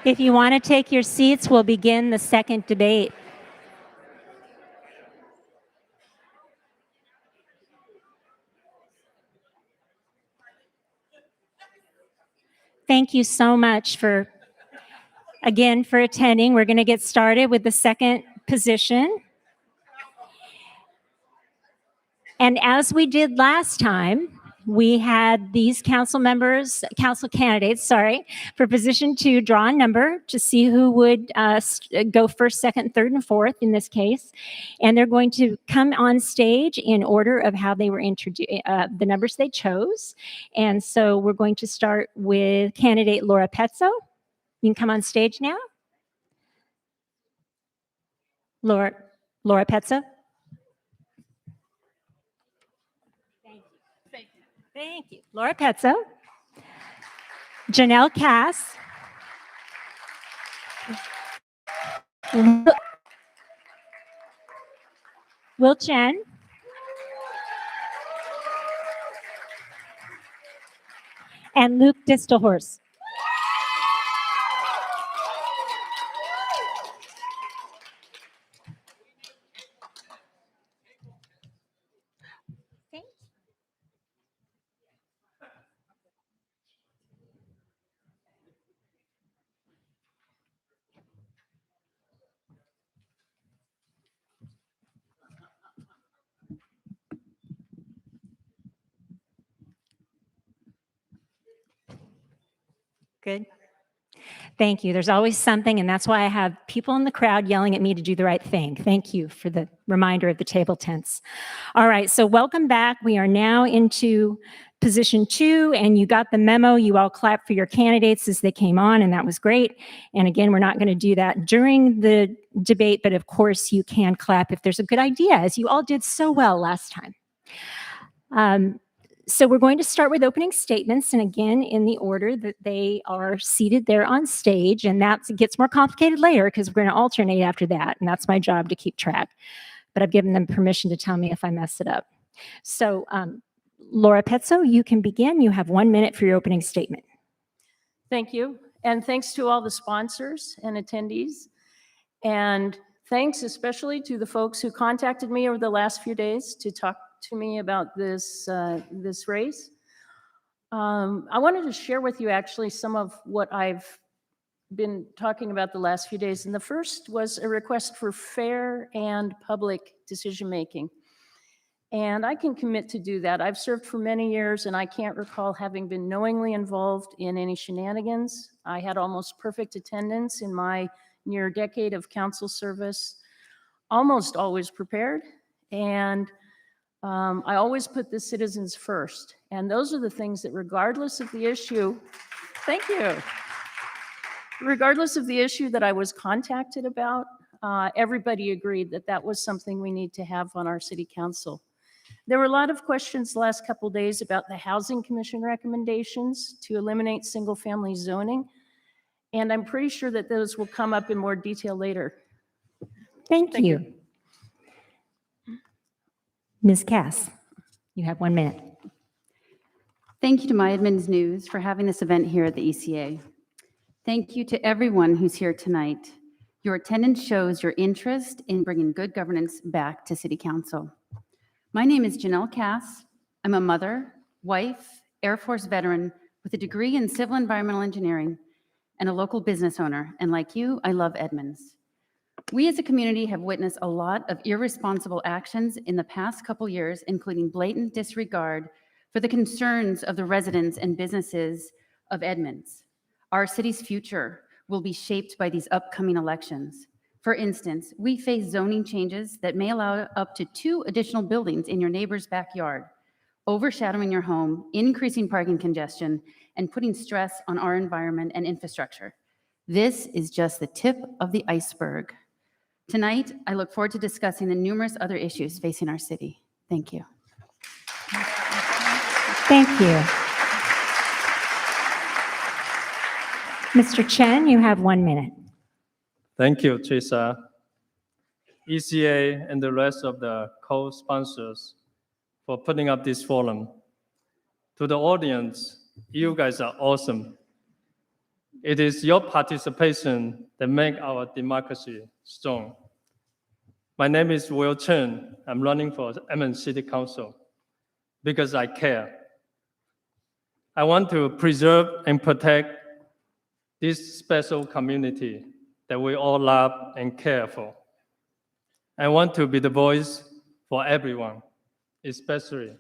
If you want to take your seats, we'll begin the second debate. Thank you so much for attending. We're going to get started with the second position. And as we did last time, we had these council candidates, for position 2 draw a number to see who would go first, second, third, and fourth in this case. And they're going to come on stage in order of how they were introduced, the numbers they chose. And so we're going to start with candidate Laura Pezzo. You can come on stage now. Laura Pezzo. Thank you. Laura Pezzo. Janelle Cass. Will Chen. And Luke Distelhorst. Good. Thank you. There's always something, and that's why I have people in the crowd yelling at me to do the right thing. Thank you for the reminder of the table tents. All right, so welcome back. We are now into position 2, and you got the memo. You all clapped for your candidates as they came on, and that was great. And again, we're not going to do that during the debate, but of course you can clap if there's a good idea, as you all did so well last time. So we're going to start with opening statements, and again, in the order that they are seated there on stage, and that gets more complicated later because we're going to alternate after that, and that's my job to keep track. But I've given them permission to tell me if I mess it up. So Laura Pezzo, you can begin. You have 1 minute for your opening statement. Thank you, and thanks to all the sponsors and attendees, and thanks especially to the folks who contacted me over the last few days to talk to me about this race. I wanted to share with you actually some of what I've been talking about the last few days. And the first was a request for fair and public decision-making. And I can commit to do that. I've served for many years, and I can't recall having been knowingly involved in any shenanigans. I had almost perfect attendance in my near decade of council service, almost always prepared, and I always put the citizens first. And those are the things that, regardless of the issue, thank you. Regardless of the issue that I was contacted about, everybody agreed that that was something we need to have on our city council. There were a lot of questions the last couple of days about the Housing Commission recommendations to eliminate single-family zoning, and I'm pretty sure that those will come up in more detail later. Thank you. Ms. Cass, you have 1 minute. Thank you to My Edmonds News for having this event here at the ECA. Thank you to everyone who's here tonight. Your attendance shows your interest in bringing good governance back to City Council. My name is Janelle Cass. I'm a mother, wife, Air Force veteran with a degree in civil environmental engineering and a local business owner. And like you, I love Edmonds. We as a community have witnessed a lot of irresponsible actions in the past couple years, including blatant disregard for the concerns of the residents and businesses of Edmonds. Our city's future will be shaped by these upcoming elections. For instance, we face zoning changes that may allow up to 2 additional buildings in your neighbor's backyard, overshadowing your home, increasing parking congestion, and putting stress on our environment and infrastructure. This is just the tip of the iceberg. Tonight, I look forward to discussing the numerous other issues facing our city. Thank you. Thank you. Mr. Chen, you have 1 minute. Thank you, Teresa, ECA, and the rest of the co-sponsors for putting up this forum. To the audience, you guys are awesome. It is your participation that makes our democracy strong. My name is Will Chen. I'm running for Edmonds City Council because I care. I want to preserve and protect this special community that we all love and care for. I want to be the voice for everyone, especially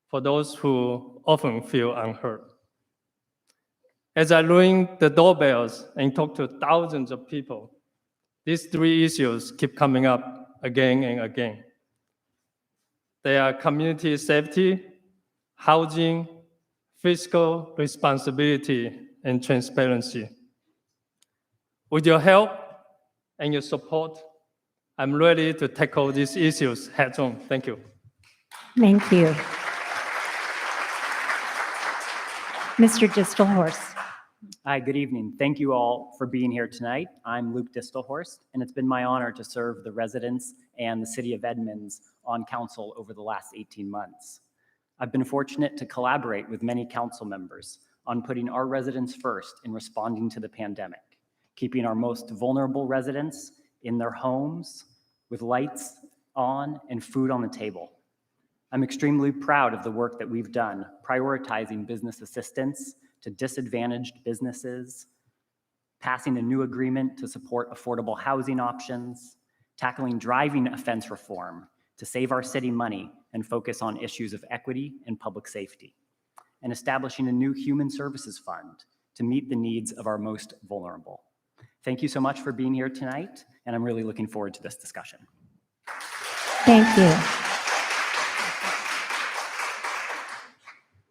for those who often feel unheard. As I ring the doorbells and talk to thousands of people, these three issues keep coming up again and again. They are community safety, housing, fiscal responsibility, and transparency. With your help and your support, I'm ready to tackle these issues head-on. Thank you. Thank you. Mr. Distelhorst. Hi, good evening. Thank you all for being here tonight. I'm Luke Distelhorst, and it's been my honor to serve the residents and the city of Edmonds on council over the last 18 months. I've been fortunate to collaborate with many council members on putting our residents first in responding to the pandemic, keeping our most vulnerable residents in their homes with lights on and food on the table. I'm extremely proud of the work that we've done, prioritizing business assistance to disadvantaged businesses, passing a new agreement to support affordable housing options, tackling driving offense reform to save our city money and focus on issues of equity and public safety, and establishing a new human services fund to meet the needs of our most vulnerable. Thank you so much for being here tonight, and I'm really looking forward to this discussion. Thank you.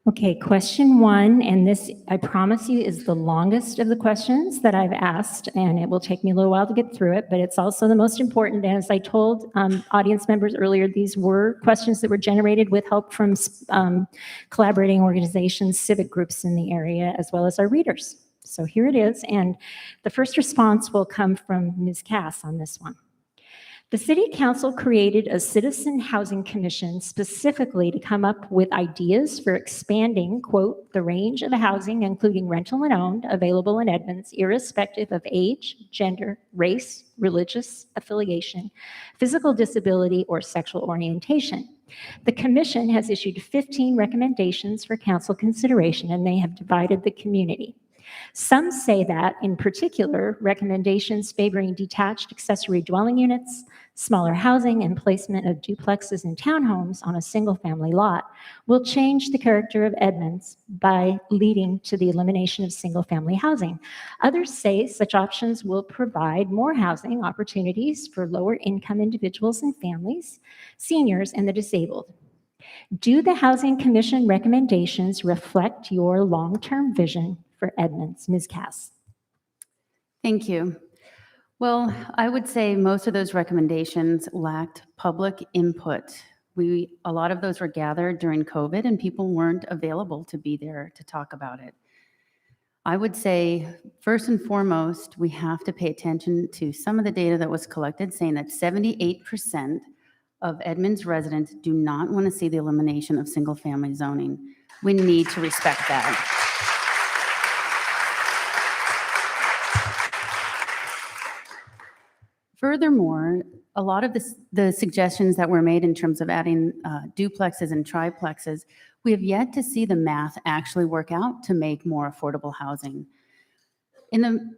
Okay, question one, and this, I promise you, is the longest of the questions that I've asked, and it will take me a little while to get through it, but it's also the most important. As I told audience members earlier, these were questions that were generated with help from collaborating organizations, civic groups in the area, as well as our readers. So here it is, and the first response will come from Ms. Cass on this one. The City Council created a Citizen Housing Commission specifically to come up with ideas for expanding, quote, the range of housing, including rental and owned, available in Edmonds, irrespective of age, gender, race, religious affiliation, physical disability, or sexual orientation. The Commission has issued 15 recommendations for council consideration, and they have divided the community. Some say that, in particular, recommendations favoring detached accessory dwelling units, smaller housing, and placement of duplexes and townhomes on a single-family lot will change the character of Edmonds by leading to the elimination of single-family housing. Others say such options will provide more housing opportunities for lower-income individuals and families, seniors, and the disabled. Do the Housing Commission recommendations reflect your long-term vision for Edmonds? Ms. Cass. Thank you. Well, I would say most of those recommendations lacked public input. A lot of those were gathered during COVID and people weren't available to be there to talk about it. I would say, first and foremost, we have to pay attention to some of the data that was collected saying that 78% of Edmonds residents do not want to see the elimination of single-family zoning. We need to respect that. Furthermore, a lot of the suggestions that were made in terms of adding duplexes and triplexes, we have yet to see the math actually work out to make more affordable housing. In the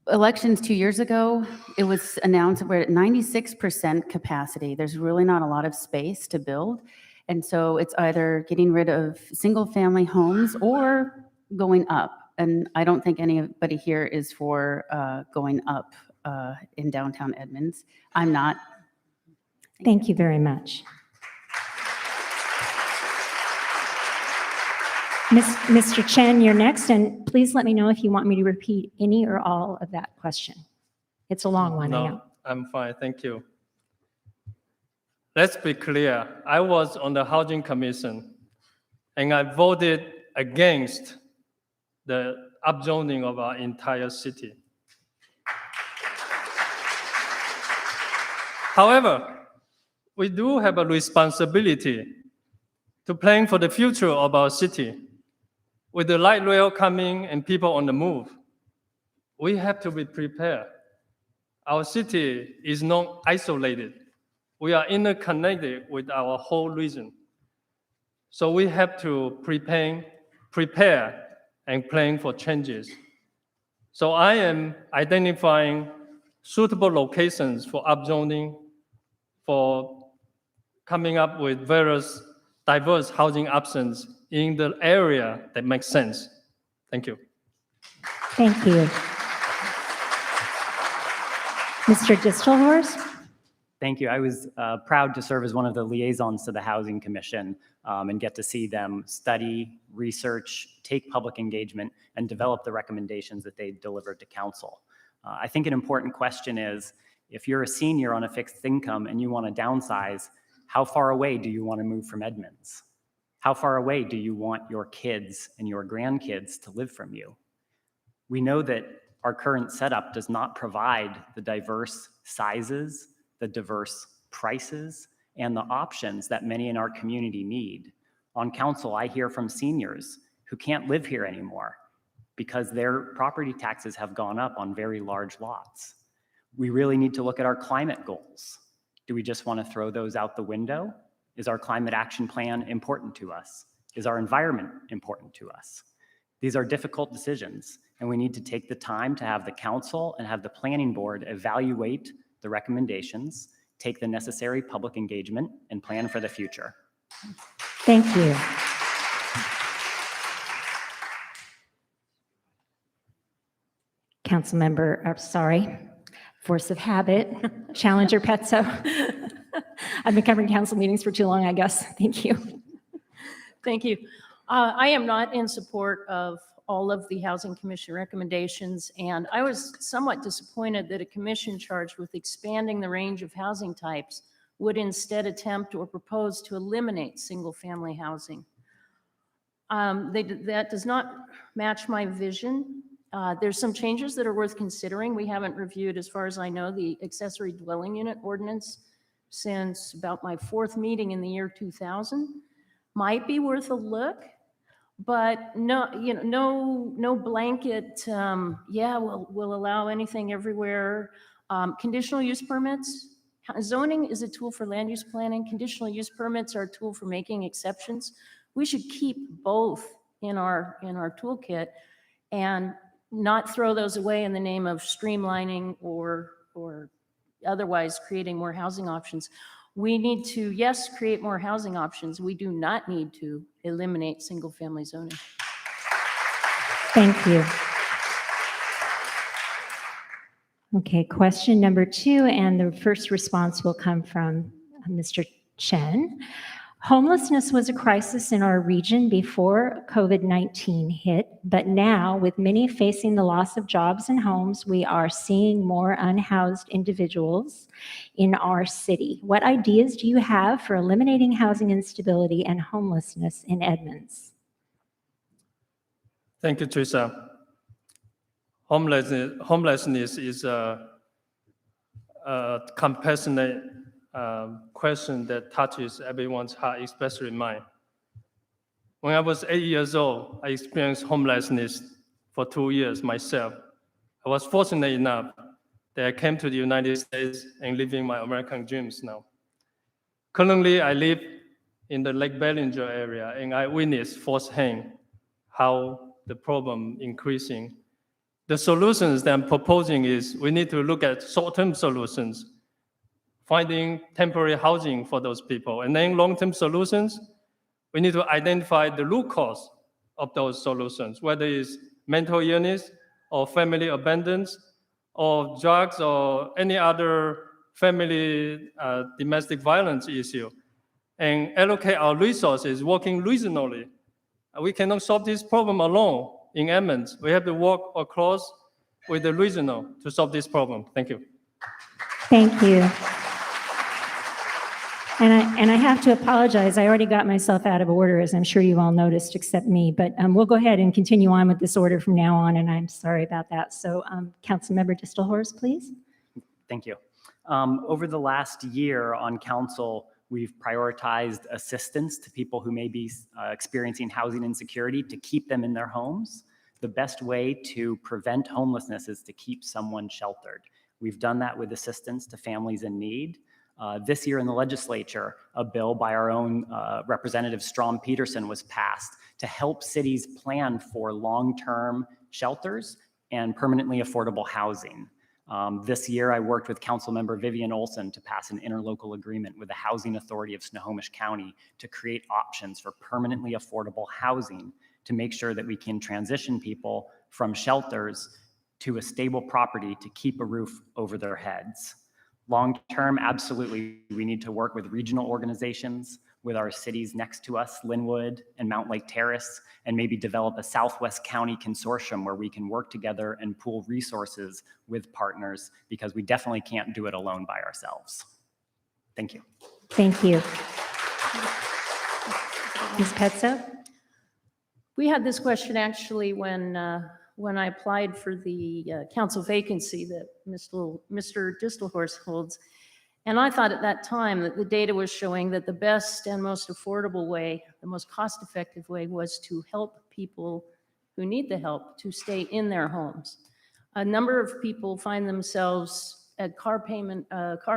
elections 2 years ago, it was announced that we're at 96% capacity. There's really not a lot of space to build. And so it's either getting rid of single-family homes or going up. And I don't think anybody here is for going up in downtown Edmonds. I'm not. Thank you very much. Mr. Chen, you're next, and please let me know if you want me to repeat any or all of that question. It's a long one, I know. No, I'm fine, thank you. Let's be clear, I was on the Housing Commission, and I voted against the upzoning of our entire city. However, we do have a responsibility to plan for the future of our city. With the light rail coming and people on the move, we have to be prepared. Our city is not isolated. We are interconnected with our whole region. So we have to prepare and plan for changes. So I am identifying suitable locations for upzoning, for coming up with various diverse housing options in the area that makes sense. Thank you. Thank you. Mr. Distelhorst? Thank you. I was proud to serve as one of the liaisons to the Housing Commission and get to see them study, research, take public engagement, and develop the recommendations that they delivered to council. I think an important question is, if you're a senior on a fixed income and you want to downsize, how far away do you want to move from Edmonds? How far away do you want your kids and your grandkids to live from you? We know that our current setup does not provide the diverse sizes, the diverse prices, and the options that many in our community need. On council, I hear from seniors who can't live here anymore because their property taxes have gone up on very large lots. We really need to look at our climate goals. Do we just want to throw those out the window? Is our climate action plan important to us? Is our environment important to us? These are difficult decisions, and we need to take the time to have the council and have the planning board evaluate the recommendations, take the necessary public engagement, and plan for the future. Thank you. Force of habit, Challenger Petso. I've been covering council meetings for too long, I guess. Thank you. Thank you. I am not in support of all of the Housing Commission recommendations, and I was somewhat disappointed that a commission charged with expanding the range of housing types would instead attempt or propose to eliminate single-family housing. That does not match my vision. There's some changes that are worth considering. We haven't reviewed, as far as I know, the accessory dwelling unit ordinance since about my 4th meeting in the year 2000. Might be worth a look, but no blanket, we'll allow anything everywhere. Conditional use permits. Zoning is a tool for land use planning. Conditional use permits are a tool for making exceptions. We should keep both in our toolkit and not throw those away in the name of streamlining or otherwise creating more housing options. We need to, yes, create more housing options. We do not need to eliminate single-family zoning. Thank you. Okay, question number 2, and the first response will come from Mr. Chen. Homelessness was a crisis in our region before COVID-19 hit, but now, with many facing the loss of jobs and homes, we are seeing more unhoused individuals in our city. What ideas do you have for eliminating housing instability and homelessness in Edmonds? Thank you, Teresa. Homelessness is a compassionate question that touches everyone's heart, especially mine. When I was 8 years old, I experienced homelessness for 2 years myself. I was fortunate enough that I came to the United States and living my American dreams now. Currently, I live in the Lake Bellinger area, and I witnessed firsthand how the problem increasing. The solutions that I'm proposing is we need to look at short-term solutions, finding temporary housing for those people. And then long-term solutions, we need to identify the root cause of those solutions, whether it's mental illness or family abandonment or drugs or any other family domestic violence issue, and allocate our resources working regionally. We cannot solve this problem alone in Edmonds. We have to work across with the regional to solve this problem. Thank you. Thank you. And I have to apologize. I already got myself out of order, as I'm sure you all noticed, except me. But we'll go ahead and continue on with this order from now on, and I'm sorry about that. So Councilmember Distelhorst, please. Thank you. Over the last year on council, we've prioritized assistance to people who may be experiencing housing insecurity to keep them in their homes. The best way to prevent homelessness is to keep someone sheltered. We've done that with assistance to families in need. This year in the legislature, a bill by our own Representative Strom Peterson was passed to help cities plan for long-term shelters and permanently affordable housing. This year, I worked with Councilmember Vivian Olson to pass an interlocal agreement with the Housing Authority of Snohomish County to create options for permanently affordable housing to make sure that we can transition people from shelters to a stable property to keep a roof over their heads. Long-term, absolutely, we need to work with regional organizations, with our cities next to us, Linwood and Mount Lake Terrace, and maybe develop a Southwest County consortium where we can work together and pool resources with partners, because we definitely can't do it alone by ourselves. Thank you. Thank you. Ms. Petzo? We had this question actually when I applied for the council vacancy that Mr. Distelhorst holds. And I thought at that time that the data was showing that the best and most affordable way, the most cost-effective way, was to help people who need the help to stay in their homes. A number of people find themselves a car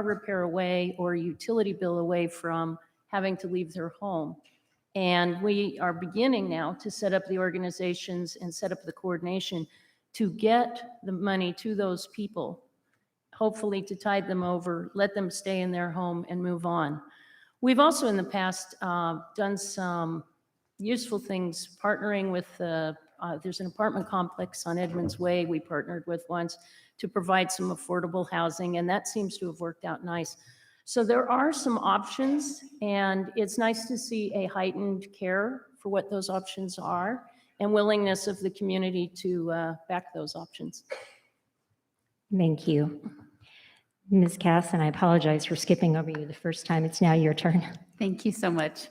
repair away or a utility bill away from having to leave their home. And we are beginning now to set up the organizations and set up the coordination to get the money to those people, hopefully to tide them over, let them stay in their home and move on. We've also in the past done some useful things, partnering with, there's an apartment complex on Edmonds Way we partnered with once to provide some affordable housing, and that seems to have worked out nice. So there are some options, and it's nice to see a heightened care for what those options are and willingness of the community to back those options. Thank you. Ms. Cass, and I apologize for skipping over you the first time. It's now your turn. Thank you so much.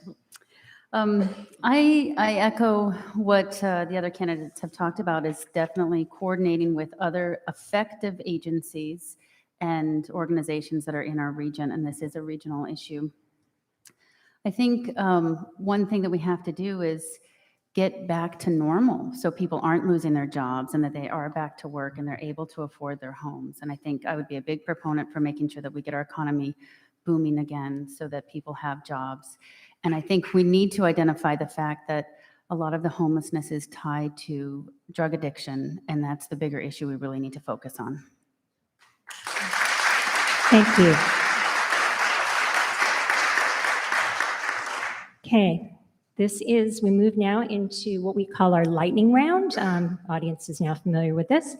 I echo what the other candidates have talked about, is definitely coordinating with other effective agencies and organizations that are in our region, and this is a regional issue. I think one thing that we have to do is get back to normal so people aren't losing their jobs and that they are back to work and they're able to afford their homes. And I think I would be a big proponent for making sure that we get our economy booming again so that people have jobs. And I think we need to identify the fact that a lot of the homelessness is tied to drug addiction, and that's the bigger issue we really need to focus on. Thank you. Okay, we move now into what we call our lightning round. Audience is now familiar with this.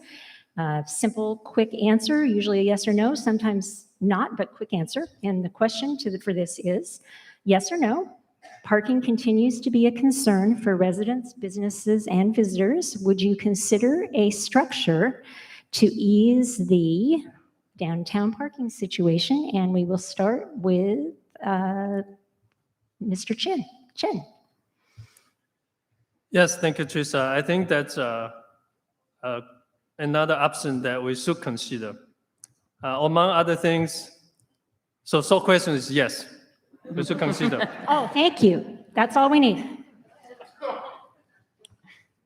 Simple, quick answer, usually a yes or no, sometimes not, but quick answer. And the question for this is, yes or no, parking continues to be a concern for residents, businesses, and visitors. Would you consider a structure to ease the downtown parking situation? And we will start with Mr. Chin. Yes, thank you, Teresa. I think that's another option that we should consider. Among other things, so question is yes, we should consider. Oh, thank you. That's all we need.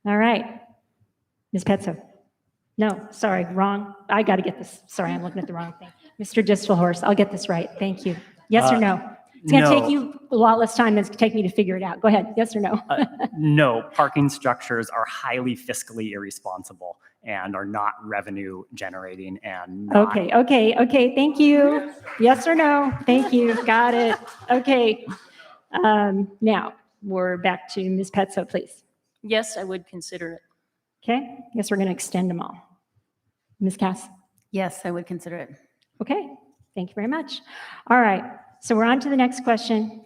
All right. Ms. Petzo. No, sorry, wrong. I got to get this. Sorry, I'm looking at the wrong thing. Mr. Distelhorst, I'll get this right. Thank you. Yes or no? It's going to take you a lot less time than it's going to take me to figure it out. Go ahead. Yes or no? No, parking structures are highly fiscally irresponsible and are not revenue generating and not. Okay. Thank you. Yes or no? Thank you. Got it. Okay. Now we're back to Ms. Petzo, please. Yes, I would consider it. Okay. Guess we're going to extend them all. Ms. Cass? Yes, I would consider it. Okay. Thank you very much. All right. So we're on to the next question.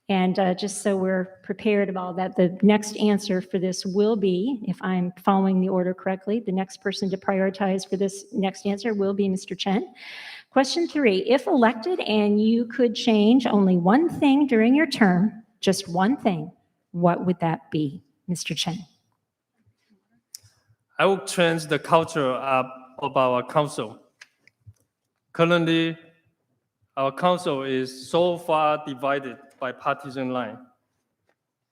And just so we're prepared of all that, the next answer for this will be, if I'm following the order correctly, the next person to prioritize for this next answer will be Mr. Chen. Question 3, if elected and you could change only one thing during your term, just one thing, what would that be, Mr. Chen? I will change the culture of our council. Currently, our council is so far divided by partisan line.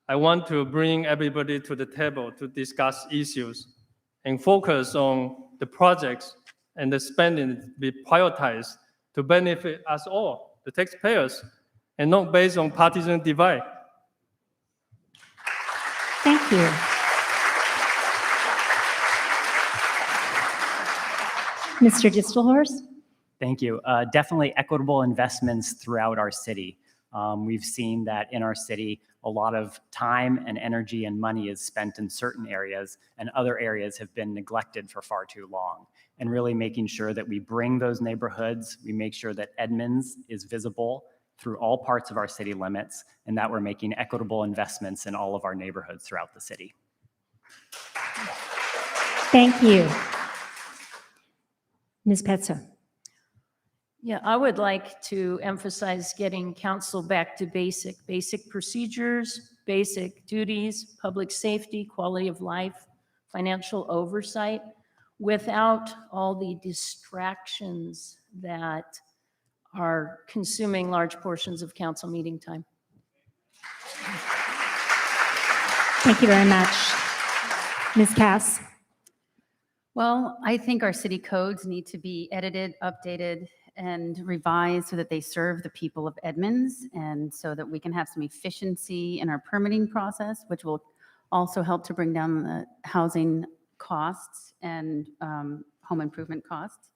I want to bring everybody to the table to discuss issues and focus on the projects and the spending be prioritized to benefit us all, the taxpayers, and not based on partisan divide. Thank you. Mr. Distelhorst? Thank you. Definitely equitable investments throughout our city. We've seen that in our city, a lot of time and energy and money is spent in certain areas, and other areas have been neglected for far too long. And really making sure that we bring those neighborhoods, we make sure that Edmonds is visible through all parts of our city limits, and that we're making equitable investments in all of our neighborhoods throughout the city. Thank you. Ms. Petzo? Yeah, I would like to emphasize getting council back to basic procedures, basic duties, public safety, quality of life, financial oversight, without all the distractions that are consuming large portions of council meeting time. Thank you very much. Ms. Cass? Well, I think our city codes need to be edited, updated, and revised so that they serve the people of Edmonds, and so that we can have some efficiency in our permitting process, which will also help to bring down the housing costs and home improvement costs.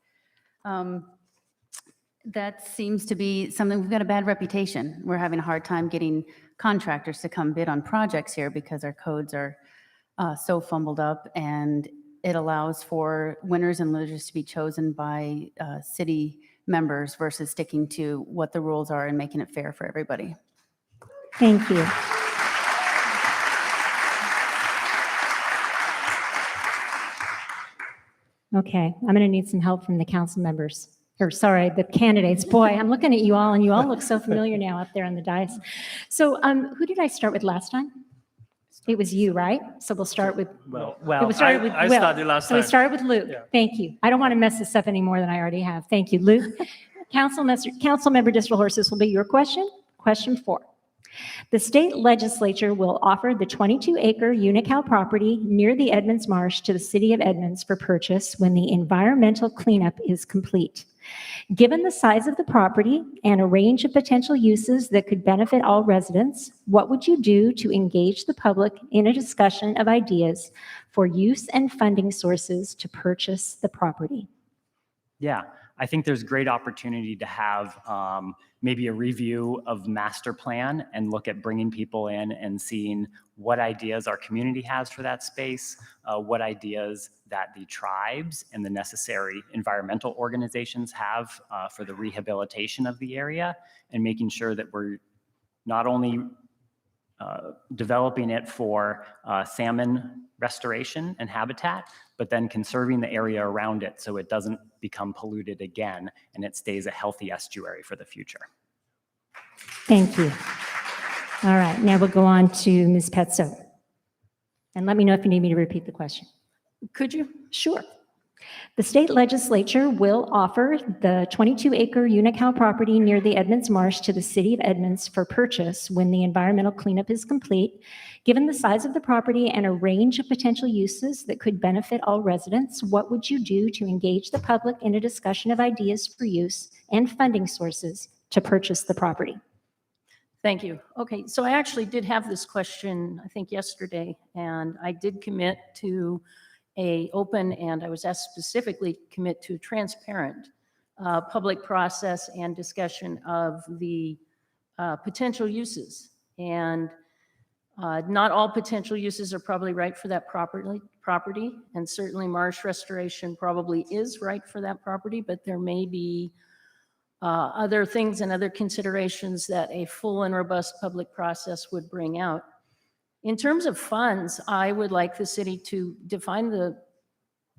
That seems to be something, we've got a bad reputation. We're having a hard time getting contractors to come bid on projects here because our codes are so fumbled up, and it allows for winners and losers to be chosen by city members versus sticking to what the rules are and making it fair for everybody. Thank you. Okay, I'm going to need some help from the council members, or sorry, the candidates. Boy, I'm looking at you all, and you all look so familiar now up there on the dais. So who did I start with last time? It was you, right? So we'll start with, Well, we started with I Will. started last So we time. started with Luke. Yeah. Thank you. I don't want to mess this up any more than I already have. Thank you, Luke. Councilmember Distelhorst, this will be your question. Question 4. The state legislature will offer the 22-acre Unocal property near the Edmonds Marsh to the city of Edmonds for purchase when the environmental cleanup is complete. Given the size of the property and a range of potential uses that could benefit all residents, what would you do to engage the public in a discussion of ideas for use and funding sources to purchase the property? Yeah, I think there's great opportunity to have maybe a review of master plan and look at bringing people in and seeing what ideas our community has for that space, what ideas that the tribes and the necessary environmental organizations have for the rehabilitation of the area, and making sure that we're not only developing it for salmon restoration and habitat, but then conserving the area around it so it doesn't become polluted again and it stays a healthy estuary for the future. Thank you. All right, now we'll go on to Ms. Petzo. And let me know if you need me to repeat the question. Could you? Sure. The state legislature will offer the 22-acre Unocal property near the Edmonds Marsh to the city of Edmonds for purchase when the environmental cleanup is complete. Given the size of the property and a range of potential uses that could benefit all residents, what would you do to engage the public in a discussion of ideas for use and funding sources to purchase the property? Thank you. Okay, so I actually did have this question, I think yesterday, and I did commit to a open, and I was asked specifically commit to transparent public process and discussion of the potential uses. And not all potential uses are probably right for that property, and certainly marsh restoration probably is right for that property, but there may be other things and other considerations that a full and robust public process would bring out. In terms of funds, I would like the city to define the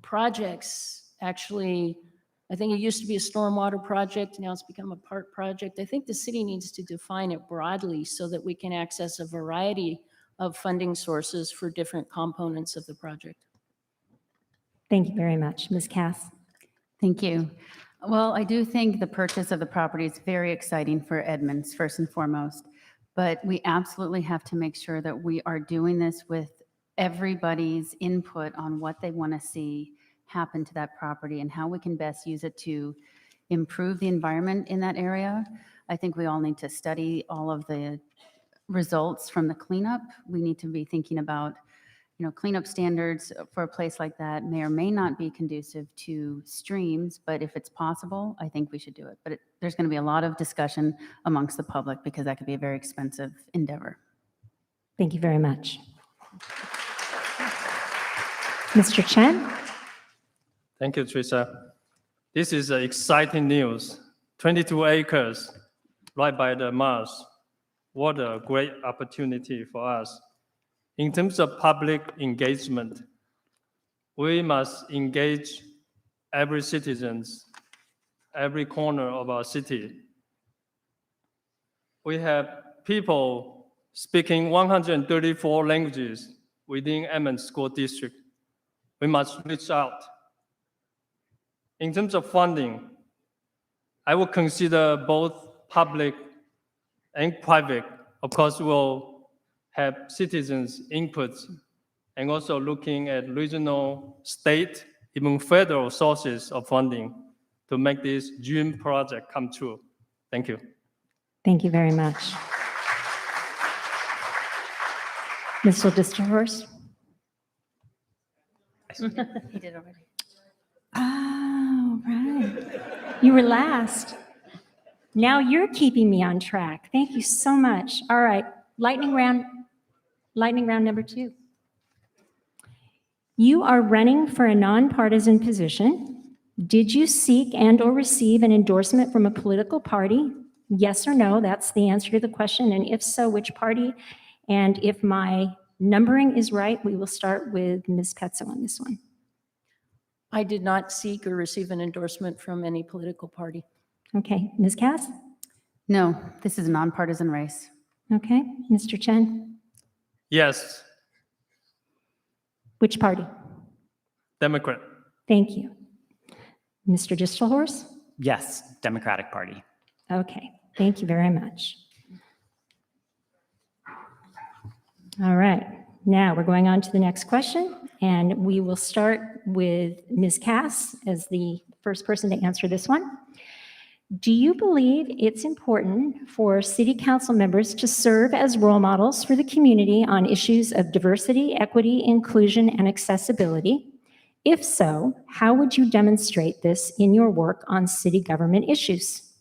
projects. Actually, I think it used to be a stormwater project, now it's become a park project. I think the city needs to define it broadly so that we can access a variety of funding sources for different components of the project. Thank you very much. Ms. Cass? Thank you. Well, I do think the purchase of the property is very exciting for Edmonds, first and foremost. But we absolutely have to make sure that we are doing this with everybody's input on what they want to see happen to that property and how we can best use it to improve the environment in that area. I think we all need to study all of the results from the cleanup. We need to be thinking about, cleanup standards for a place like that may or may not be conducive to streams, but if it's possible, I think we should do it. But there's going to be a lot of discussion amongst the public because that could be a very expensive endeavor. Thank you very much. Mr. Chen? Thank you, Teresa. This is exciting news. 22 acres right by the Mars. What a great opportunity for us. In terms of public engagement, we must engage every citizen, every corner of our city. We have people speaking 134 languages within Edmonds School District. We must reach out. In terms of funding, I will consider both public and private. Of course, we'll have citizens' inputs and also looking at regional, state, even federal sources of funding to make this dream project come true. Thank you. Thank you very much. Mr. Distelhorst? He did already. Oh, right. You were last. Now you're keeping me on track. Thank you so much. All right, lightning round number 2. You are running for a nonpartisan position. Did you seek and/or receive an endorsement from a political party? Yes or no? That's the answer to the question. And if so, which party? And if my numbering is right, we will start with Ms. Petzo on this one. I did not seek or receive an endorsement from any political party. Okay, Ms. Cass? No, this is a nonpartisan race. Okay, Mr. Chen? Yes, Which party? Democrat. Thank you. Mr. Distelhorst? Yes, Democratic Party. Okay, thank you very much. All right, now we're going on to the next question, and we will start with Ms. Cass as the first person to answer this one. Do you believe it's important for city council members to serve as role models for the community on issues of diversity, equity, inclusion, and accessibility? If so, how would you demonstrate this in your work on city government issues?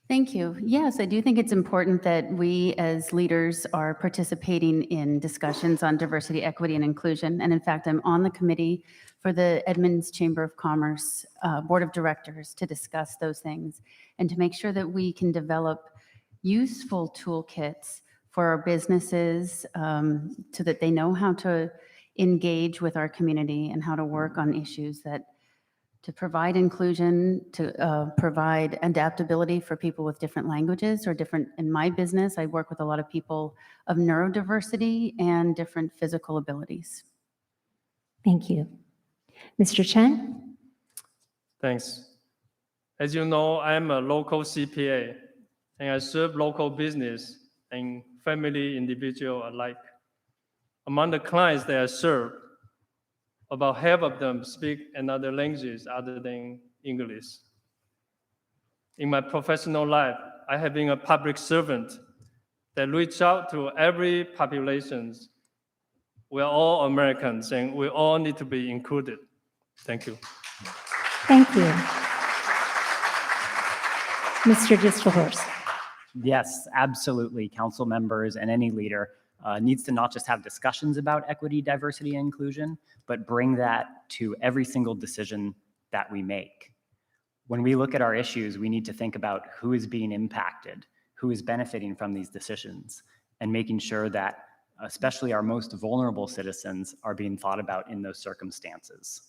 Thank you. Yes, I do think it's important that we as leaders are participating in discussions on diversity, equity, and inclusion. And in fact, I'm on the committee for the Edmonds Chamber of Commerce Board of Directors to discuss those things and to make sure that we can develop useful toolkits for our businesses so that they know how to engage with our community and how to work on issues that to provide inclusion, to provide adaptability for people with different languages or different, in my business, I work with a lot of people of neurodiversity and different physical abilities. Thank you. Mr. Chen? Thanks. As you know, I am a local CPA, and I serve local business and family individual alike. Among the clients that I serve, about half of them speak another language other than English. In my professional life, I have been a public servant that reach out to every population. We are all Americans, and we all need to be included. Thank you. Thank you. Mr. Distelhorst? Yes, absolutely. Council members and any leader needs to not just have discussions about equity, diversity, and inclusion, but bring that to every single decision that we make. When we look at our issues, we need to think about who is being impacted, who is benefiting from these decisions, and making sure that especially our most vulnerable citizens are being thought about in those circumstances.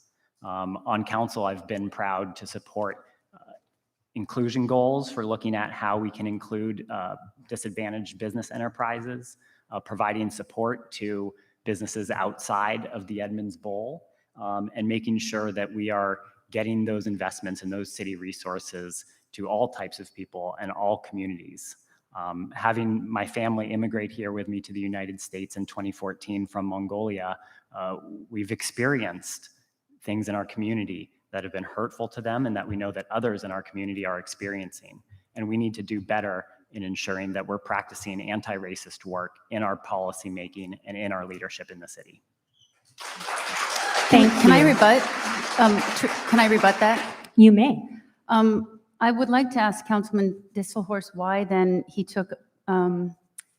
On council, I've been proud to support inclusion goals for looking at how we can include disadvantaged business enterprises, providing support to businesses outside of the Edmonds Bowl, and making sure that we are getting those investments and those city resources to all types of people and all communities. Having my family immigrate here with me to the United States in 2014 from Mongolia, we've experienced things in our community that have been hurtful to them and that we know that others in our community are experiencing. And we need to do better in ensuring that we're practicing anti-racist work in our policymaking and in our leadership in the city. Thank Can I you. rebut? Can I rebut that? You may. I would like to ask Councilman Distelhorst why then he took an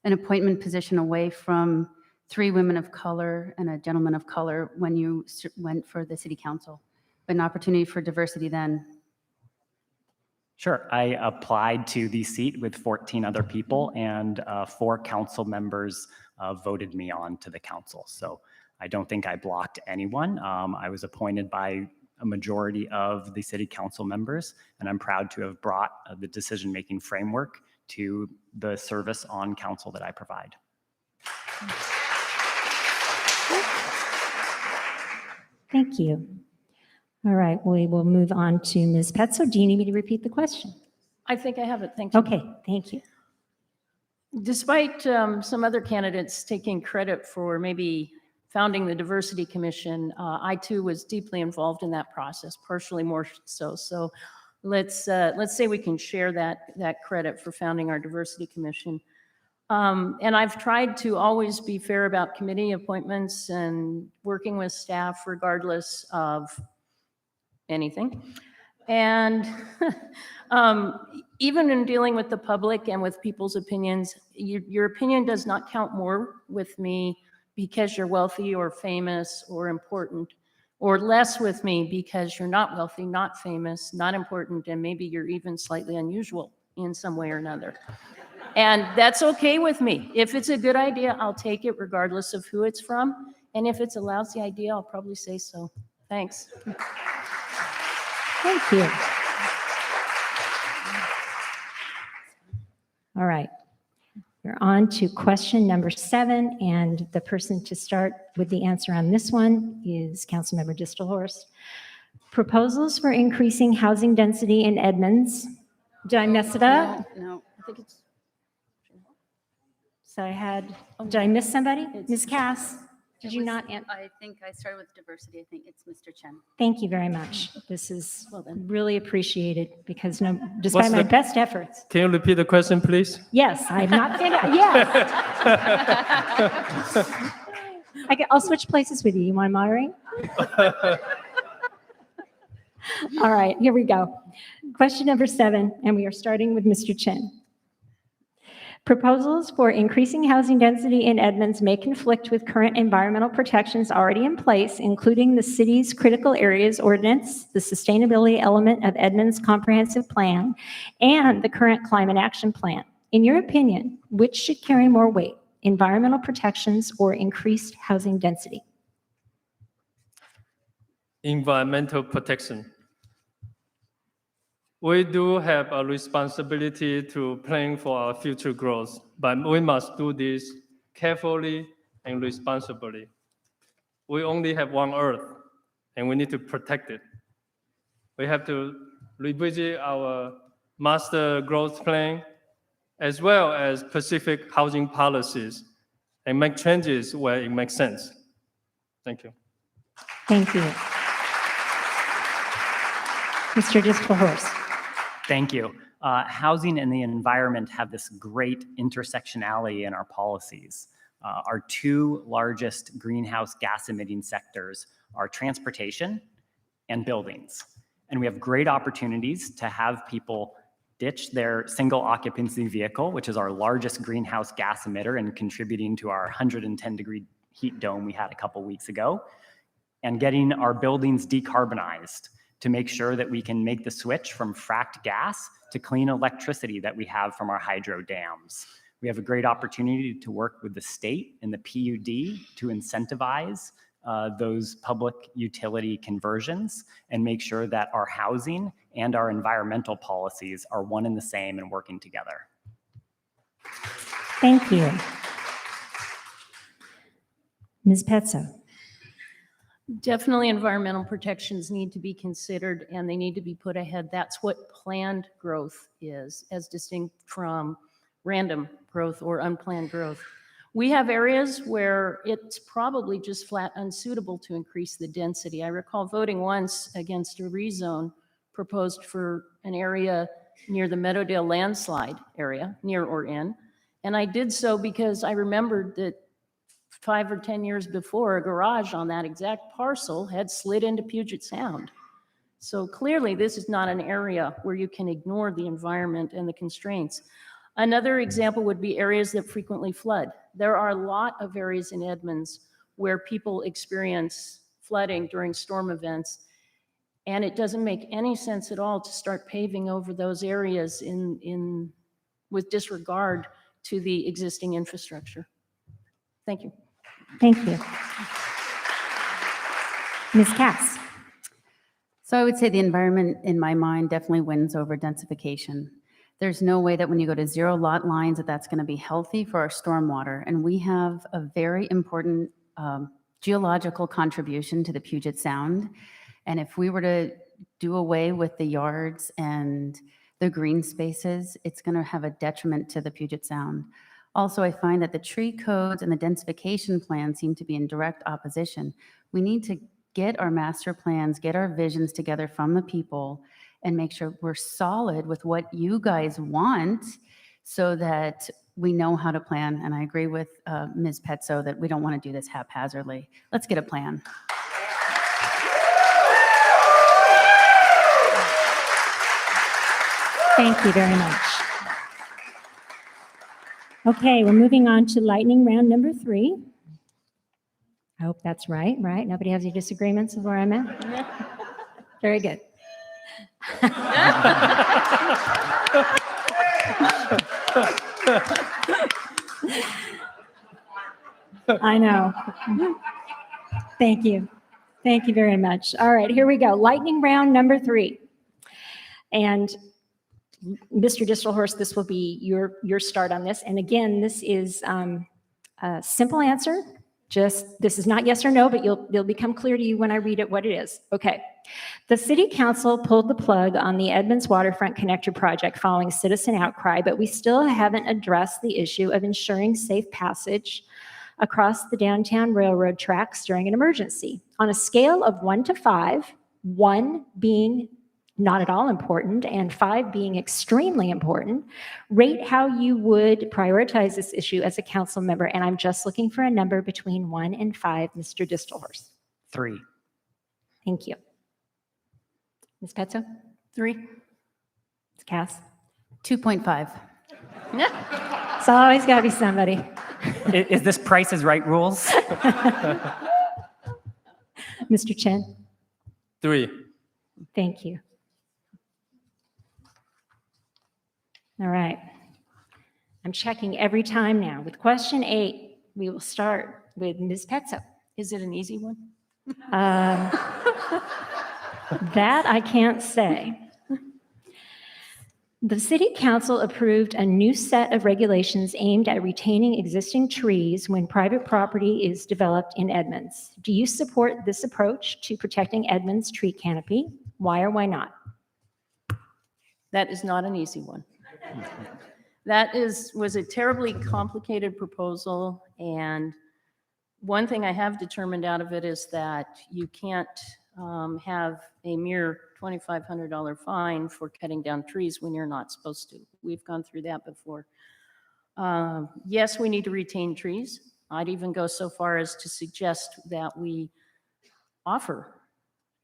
appointment position away from 3 women of color and a gentleman of color when you went for the city council, an opportunity for diversity then. Sure. I applied to the seat with 14 other people, and 4 council members voted me on to the council. So I don't think I blocked anyone. I was appointed by a majority of the city council members, and I'm proud to have brought the decision-making framework to the service on council that I provide. Thank you. All right, we will move on to Ms. Petzo. Do you need me to repeat the question? I think I have it. Thank you. Okay, thank you. Despite some other candidates taking credit for maybe founding the Diversity Commission, I too was deeply involved in that process, partially more so. So let's say we can share that credit for founding our Diversity Commission. And I've tried to always be fair about committee appointments and working with staff regardless of anything. And even in dealing with the public and with people's opinions, your opinion does not count more with me because you're wealthy or famous or important, or less with me because you're not wealthy, not famous, not important, and maybe you're even slightly unusual in some way or another. And that's okay with me. If it's a good idea, I'll take it regardless of who it's from. And if it's a lousy idea, I'll probably say so. Thanks. Thank you. All right. We're on to question number 7, and the person to start with the answer on this one is Councilmember Distelhorst. Proposals for increasing housing density in Edmonds. Did I mess it up? No. I think it's So did I miss somebody? Ms. Cass, did you not? I think I started with diversity. I think it's Mr. Chen. Thank you very much. This is really appreciated because despite What's my the- best efforts. Can you repeat the question, please? Yes, I'm not finished. Yes. I'll switch places with you. You want to moderate? All right, here we go. Question number 7, and we are starting with Mr. Chen. Proposals for increasing housing density in Edmonds may conflict with current environmental protections already in place, including the city's critical areas ordinance, the sustainability element of Edmonds' comprehensive plan, and the current climate action plan. In your opinion, which should carry more weight, environmental protections or increased housing density? Environmental protection. We do have a responsibility to plan for our future growth, but we must do this carefully and responsibly. We only have one Earth, and we need to protect it. We have to revisit our master growth plan, as well as specific housing policies, and make changes where it makes sense. Thank you. Thank you. Mr. Distelhorst. Thank you. Housing and the environment have this great intersectionality in our policies. Our 2 largest greenhouse gas emitting sectors are transportation and buildings. And we have great opportunities to have people ditch their single occupancy vehicle, which is our largest greenhouse gas emitter and contributing to our 110-degree heat dome we had a couple weeks ago, and getting our buildings decarbonized to make sure that we can make the switch from fracked gas to clean electricity that we have from our hydro dams. We have a great opportunity to work with the state and the PUD to incentivize those public utility conversions and make sure that our housing and our environmental policies are one and the same and working together. Thank you. Ms. Petzo. Definitely environmental protections need to be considered and they need to be put ahead. That's what planned growth is, as distinct from random growth or unplanned growth. We have areas where it's probably just flat unsuitable to increase the density. I recall voting once against a rezone proposed for an area near the Meadowdale landslide area, near or in. And I did so because I remembered that 5 or 10 years before, a garage on that exact parcel had slid into Puget Sound. So clearly, this is not an area where you can ignore the environment and the constraints. Another example would be areas that frequently flood. There are a lot of areas in Edmonds where people experience flooding during storm events, and it doesn't make any sense at all to start paving over those areas with disregard to the existing infrastructure. Thank you. Thank you. Ms. Cass. So I would say the environment in my mind definitely wins over densification. There's no way that when you go to 0 lot lines that that's going to be healthy for our stormwater. And we have a very important geological contribution to the Puget Sound. And if we were to do away with the yards and the green spaces, it's going to have a detriment to the Puget Sound. Also, I find that the tree codes and the densification plans seem to be in direct opposition. We need to get our master plans, get our visions together from the people, and make sure we're solid with what you guys want so that we know how to plan. And I agree with Ms. Petso that we don't want to do this haphazardly. Let's get a plan. Thank you very much. Okay, we're moving on to lightning round number 3. I hope that's right? Nobody has any disagreements with where I'm at? Very good. I know. Thank you. Thank you very much. All right, here we go. Lightning round number 3. And Mr. Distelhorst, this will be your start on this. And again, this is a simple answer. This is not yes or no, but it'll become clear to you when I read it what it is. Okay. The City Council pulled the plug on the Edmonds Waterfront Connector project following citizen outcry, but we still haven't addressed the issue of ensuring safe passage across the downtown railroad tracks during an emergency. On a scale of 1 to 5, 1 being not at all important and 5 being extremely important, rate how you would prioritize this issue as a council member. And I'm just looking for a number between 1 and 5, Mr. Distelhorst. 3. Thank you. Ms. Petso? 3. Ms. Cass? 2.5. It's always got to be somebody. Is this Price is Right rules? Mr. Chen? 3. Thank you. All right. I'm checking every time now. With question 8, we will start with Ms. Petso. Is it an easy one? That I can't say. The City Council approved a new set of regulations aimed at retaining existing trees when private property is developed in Edmonds. Do you support this approach to protecting Edmonds tree canopy? Why or why not? That is not an easy one. That was a terribly complicated proposal, and one thing I have determined out of it is that you can't have a mere $2,500 fine for cutting down trees when you're not supposed to. We've gone through that before. Yes, we need to retain trees. I'd even go so far as to suggest that we offer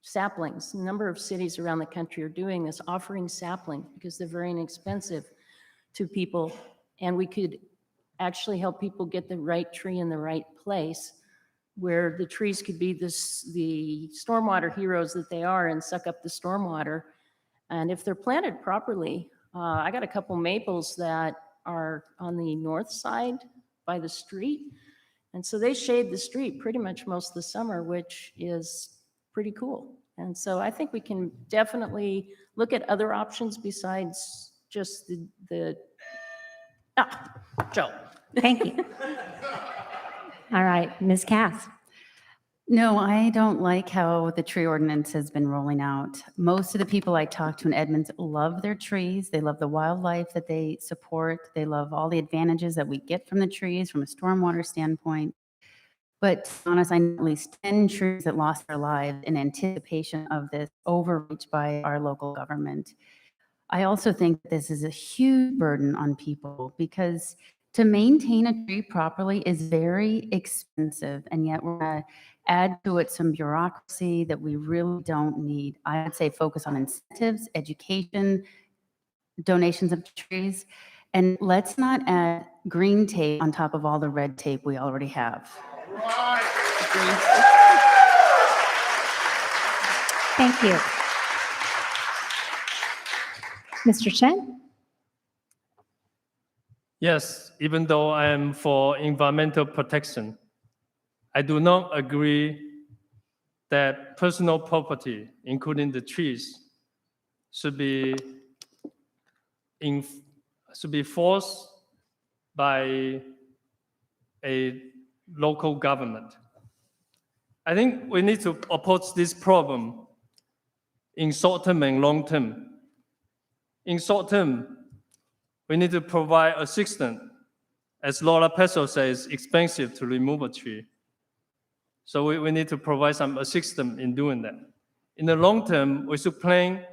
saplings. A number of cities around the country are doing this, offering saplings because they're very inexpensive to people, and we could actually help people get the right tree in the right place where the trees could be the stormwater heroes that they are and suck up the stormwater. And if they're planted properly, I got a couple maples that are on the north side by the street. And so they shade the street pretty much most of the summer, which is pretty cool. And so I think we can definitely look at other options besides just Joe. Thank you. All right, Ms. Cass. No, I don't like how the tree ordinance has been rolling out. Most of the people I talk to in Edmonds love their trees. They love the wildlife that they support. They love all the advantages that we get from the trees from a stormwater standpoint. But to be honest, I know at least 10 trees that lost their lives in anticipation of this overreach by our local government. I also think that this is a huge burden on people because to maintain a tree properly is very expensive, and yet we're going to add to it some bureaucracy that we really don't need. I would say focus on incentives, education, donations of trees, and let's not add green tape on top of all the red tape we already have. Thank you. Mr. Chen? Yes, even though I am for environmental protection, I do not agree that personal property, including the trees, should be forced by a local government. I think we need to approach this problem in short term and long term. In short term, we need to provide assistance. As Laura Pesso says, it's expensive to remove a tree. So we need to provide some assistance in doing that. In the long term, we should plan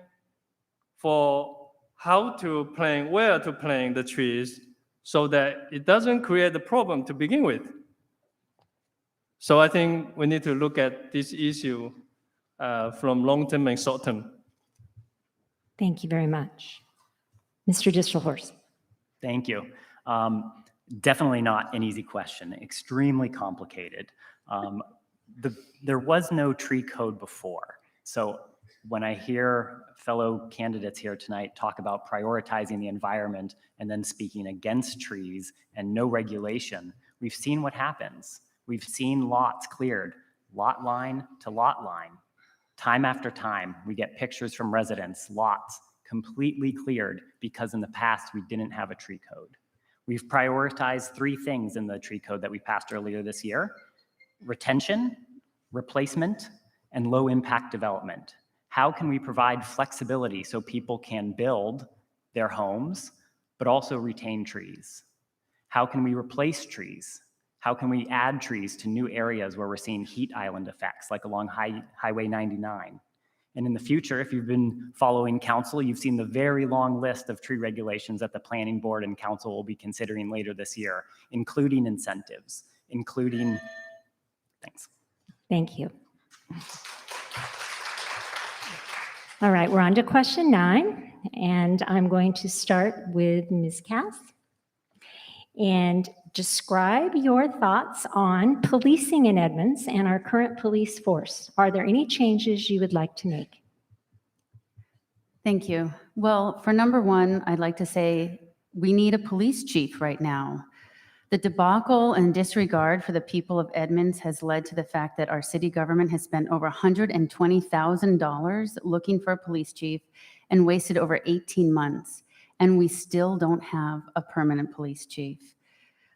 for how to plant, where to plant the trees so that it doesn't create a problem to begin with. So I think we need to look at this issue from long term and short term. Thank you very much. Mr. Distelhorst. Thank you. Definitely not an easy question, extremely complicated. There was no tree code before. So when I hear fellow candidates here tonight talk about prioritizing the environment and then speaking against trees and no regulation, we've seen what happens. We've seen lots cleared, lot line to lot line. Time after time, we get pictures from residents, lots completely cleared because in the past we didn't have a tree code. We've prioritized 3 things in the tree code that we passed earlier this year: retention, replacement, and low impact development. How can we provide flexibility so people can build their homes, but also retain trees? How can we replace trees? How can we add trees to new areas where we're seeing heat island effects, like along Highway 99? And in the future, if you've been following council, you've seen the very long list of tree regulations that the planning board and council will be considering later this year, including incentives, including, thanks. Thank you. All right, we're on to question 9, and I'm going to start with Ms. Cass. And describe your thoughts on policing in Edmonds and our current police force. Are there any changes you would like to make? Thank you. Well, for number 1, I'd like to say we need a police chief right now. The debacle and disregard for the people of Edmonds has led to the fact that our city government has spent over $120,000 looking for a police chief and wasted over 18 months. And we still don't have a permanent police chief.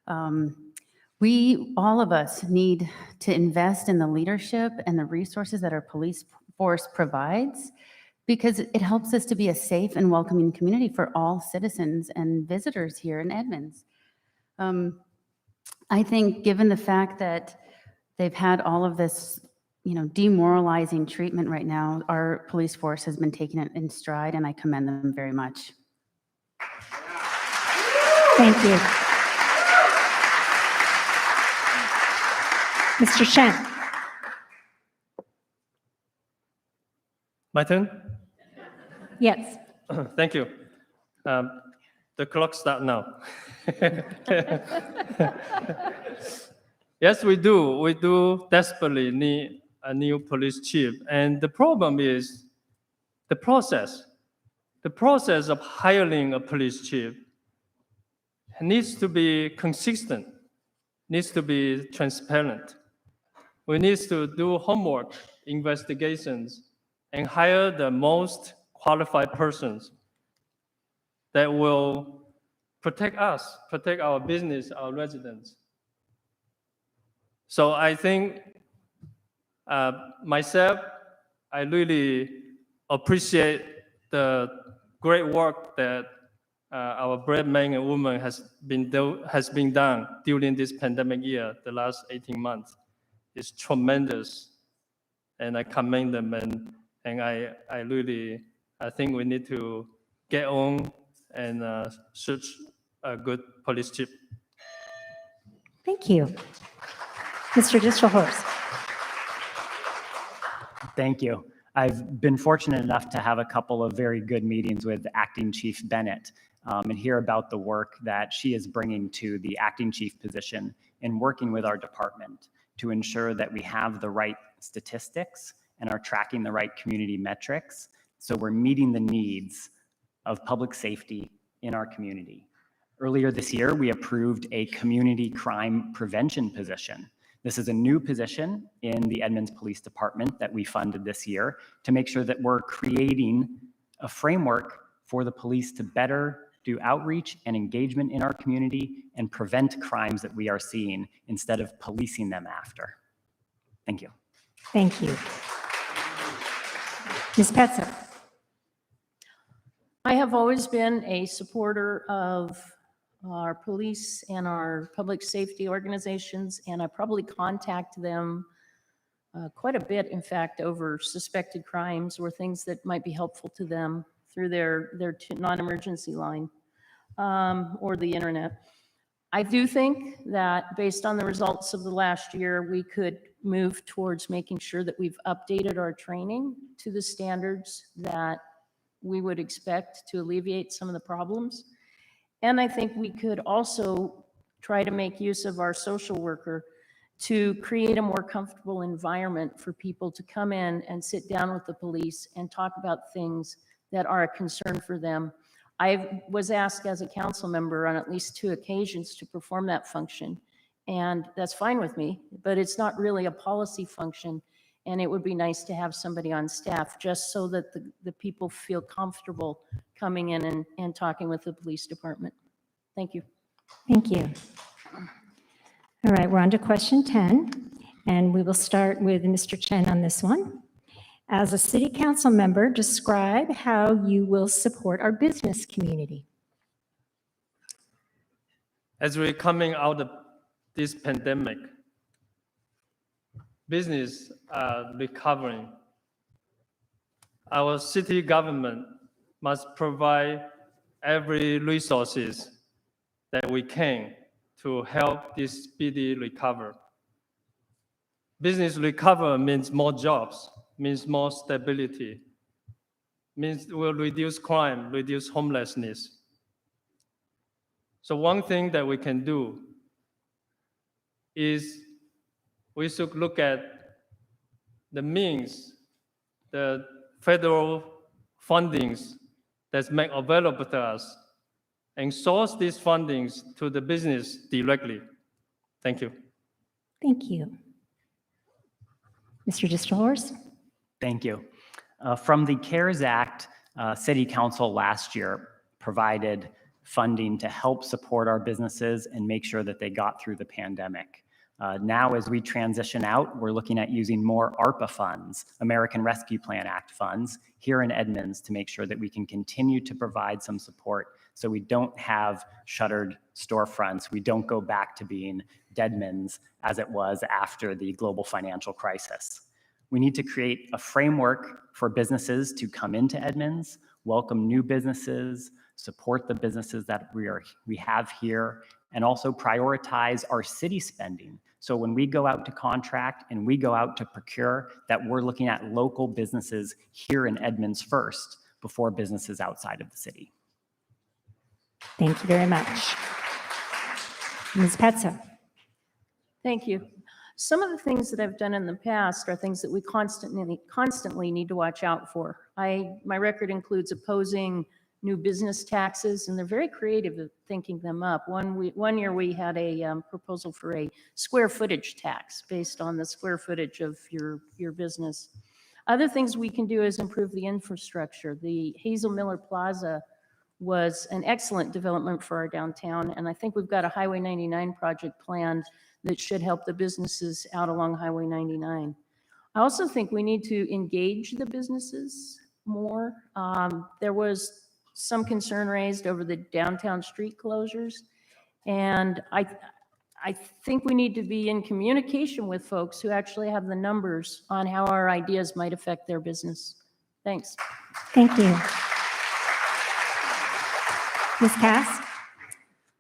All of us need to invest in the leadership and the resources that our police force provides, because it helps us to be a safe and welcoming community for all citizens and visitors here in Edmonds. I think given the fact that they've had all of this, demoralizing treatment right now, our police force has been taking it in stride, and I commend them very much. Thank you. Mr. Chen. My turn? Yes. Thank you. The clock starts now. Yes, we do. We do desperately need a new police chief. And the problem is the process. The process of hiring a police chief needs to be consistent, needs to be transparent. We need to do homework, investigations, and hire the most qualified persons that will protect us, protect our business, our residents. So I think Myself, I really appreciate the great work that our brave men and women has been done during this pandemic year, the last 18 months. It's tremendous, and I commend them. And I think we need to get on and search a good police chief. Thank you. Mr. Distelhorst. Thank you. I've been fortunate enough to have a couple of very good meetings with Acting Chief Bennett and hear about the work that she is bringing to the acting chief position in working with our department to ensure that we have the right statistics and are tracking the right community metrics, so we're meeting the needs of public safety in our community. Earlier this year, we approved a community crime prevention position. This is a new position in the Edmonds Police Department that we funded this year to make sure that we're creating a framework for the police to better do outreach and engagement in our community and prevent crimes that we are seeing instead of policing them after. Thank you. Thank you. Ms. Petzo. I have always been a supporter of our police and our public safety organizations, and I probably contact them quite a bit, in fact, over suspected crimes or things that might be helpful to them through their non-emergency line or the internet. I do think that based on the results of the last year, we could move towards making sure that we've updated our training to the standards that we would expect to alleviate some of the problems. And I think we could also try to make use of our social worker to create a more comfortable environment for people to come in and sit down with the police and talk about things that are a concern for them. I was asked as a council member on at least 2 occasions to perform that function, and that's fine with me, but it's not really a policy function, and it would be nice to have somebody on staff just so that the people feel comfortable coming in and talking with the police department. Thank you. Thank you. All right, we're on to question 10, and we will start with Mr. Chen on this one. As a city council member, describe how you will support our business community. As we're coming out of this pandemic, business are recovering. Our city government must provide every resources that we can to help this speedy recover. Business recover means more jobs, means more stability, means we'll reduce crime, reduce homelessness. So one thing that we can do is we should look at the means, the federal fundings that's made available to us and source these fundings to the business directly. Thank you. Thank you. Mr. Distelhorst. Thank you. From the CARES Act, City Council last year provided funding to help support our businesses and make sure that they got through the pandemic. Now, as we transition out, we're looking at using more ARPA funds, American Rescue Plan Act funds, here in Edmonds to make sure that we can continue to provide some support so we don't have shuttered storefronts. We don't go back to being Deadmans as it was after the global financial crisis. We need to create a framework for businesses to come into Edmonds, welcome new businesses, support the businesses that we have here, and also prioritize our city spending. So when we go out to contract and we go out to procure, that we're looking at local businesses here in Edmonds first before businesses outside of the city. Thank you very much. Ms. Petzo. Thank you. Some of the things that I've done in the past are things that we constantly need to watch out for. My record includes opposing new business taxes, and they're very creative at thinking them up. One year we had a proposal for a square footage tax based on the square footage of your business. Other things we can do is improve the infrastructure. The Hazel Miller Plaza was an excellent development for our downtown, and I think we've got a Highway 99 project planned that should help the businesses out along Highway 99. I also think we need to engage the businesses more. There was some concern raised over the downtown street closures. And I think we need to be in communication with folks who actually have the numbers on how our ideas might affect their business. Thanks. Thank you. Ms. Cass?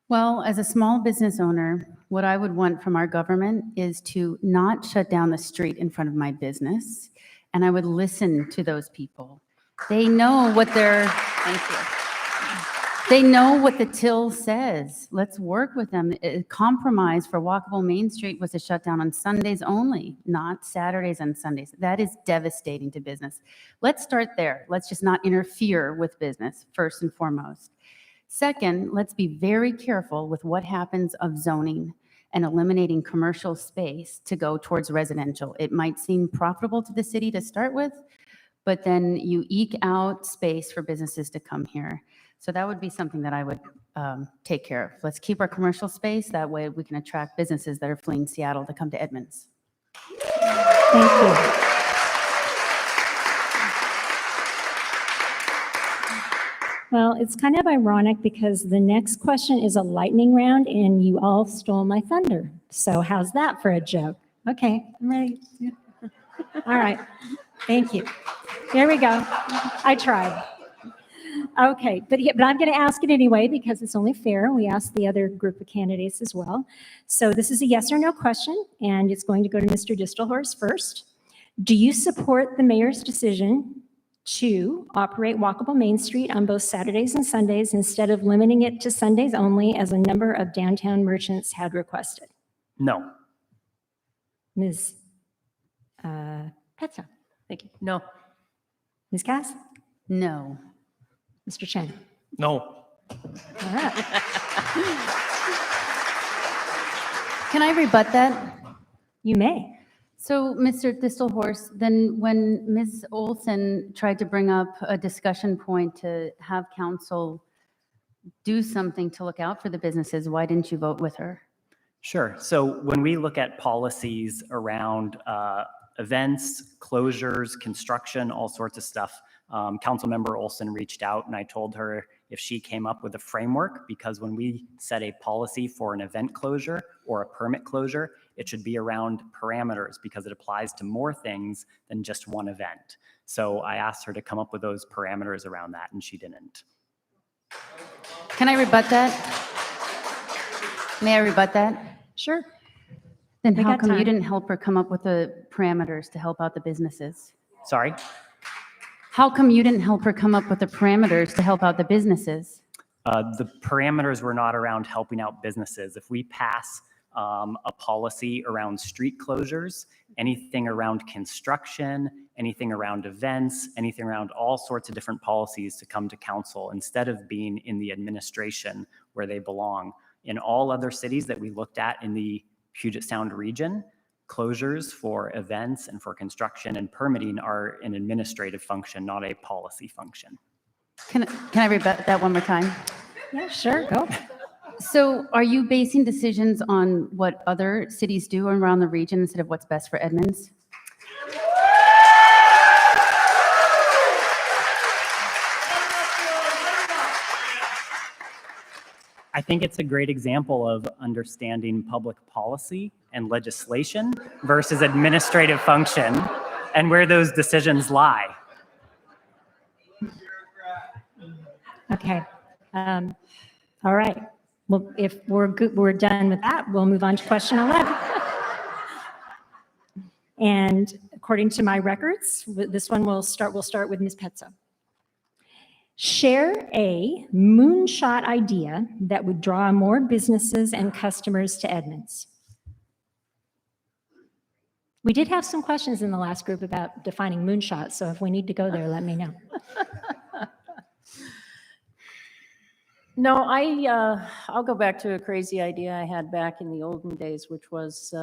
Well, as a small business owner, what I would want from our government is to not shut down the street in front of my business, and I would listen to those people. They know what thank you. They know what the till says. Let's work with them. A compromise for walkable Main Street was to shut down on Sundays only, not Saturdays and Sundays. That is devastating to business. Let's start there. Let's just not interfere with business, first and foremost. Second, let's be very careful with what happens of zoning and eliminating commercial space to go towards residential. It might seem profitable to the city to start with, but then you eke out space for businesses to come here. So that would be something that I would take care of. Let's keep our commercial space. That way we can attract businesses that are fleeing Seattle to come to Edmonds. Thank you. Well, it's kind of ironic because the next question is a lightning round and you all stole my thunder. So how's that for a joke? Okay, I'm ready. All right, thank you. There we go. I tried. Okay, but I'm going to ask it anyway because it's only fair. We asked the other group of candidates as well. So this is a yes or no question, and it's going to go to Mr. Distelhorst first. Do you support the mayor's decision to operate walkable Main Street on both Saturdays and Sundays instead of limiting it to Sundays only as a number of downtown merchants had requested? No. Ms. Petsa? Thank you. No. Ms. Cass? No. Mr. Chen? No. All right. Can I rebut that? You may. So, Mr. Distelhorst, then when Ms. Olson tried to bring up a discussion point to have council do something to look out for the businesses, why didn't you vote with her? Sure. So when we look at policies around events, closures, construction, all sorts of stuff, Councilmember Olson reached out and I told her if she came up with a framework, because when we set a policy for an event closure or a permit closure, it should be around parameters because it applies to more things than just one event. So I asked her to come up with those parameters around that and she didn't. Can I rebut that? May I rebut that? Sure. Then We how got come you time. didn't help her come up with the parameters to help out the businesses? Sorry? How come you didn't help her come up with the parameters to help out the businesses? The parameters were not around helping out businesses. If we pass a policy around street closures, anything around construction, anything around events, anything around all sorts of different policies to come to council instead of being in the administration where they belong. In all other cities that we looked at in the Puget Sound region, closures for events and for construction and permitting are an administrative function, not a policy function. Can I rebut that one more time? Yeah, sure, go. So are you basing decisions on what other cities do around the region instead of what's best for Edmonds? I think it's a great example of understanding public policy and legislation versus administrative function and where those decisions lie. Okay. All right. Well, if we're good, we're done with that, we'll move on to question 11. And according to my records, this one we'll start with Ms. Petsa. Share a moonshot idea that would draw more businesses and customers to Edmonds. We did have some questions in the last group about defining moonshot, so if we need to go there, let me know. No, I'll go back to a crazy idea I had back in the olden days, which was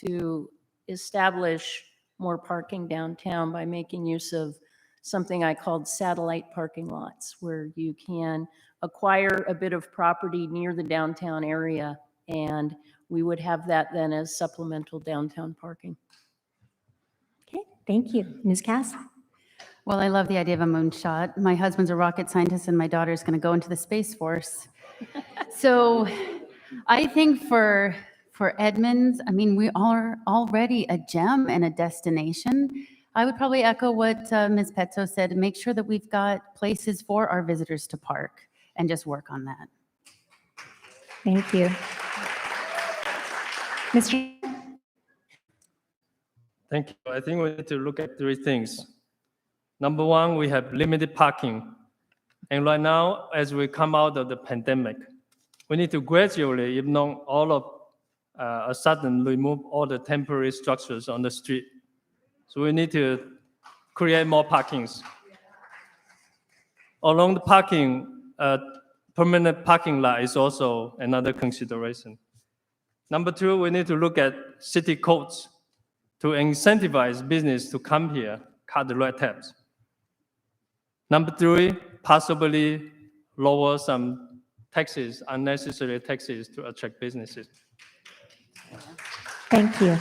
to establish more parking downtown by making use of something I called satellite parking lots, where you can acquire a bit of property near the downtown area, and we would have that then as supplemental downtown parking. Okay, Thank you. Ms. Cass? Well, I love the idea of a moonshot. My husband's a rocket scientist and my daughter's going to go into the Space Force. So I think for Edmonds, I mean, we are already a gem and a destination. I would probably echo what Ms. Petzo said, make sure that we've got places for our visitors to park and just work on that. Thank you. Mr. Thank you. I think we need to look at three things. Number one, we have limited parking. And right now, as we come out of the pandemic, we need to gradually, if not all of a sudden, remove all the temporary structures on the street. So we need to create more parkings. Along the parking, permanent parking lot is also another consideration. Number two, we need to look at city codes to incentivize business to come here, cut the red tapes. Number three, possibly lower some taxes, unnecessary taxes to attract businesses. Thank you.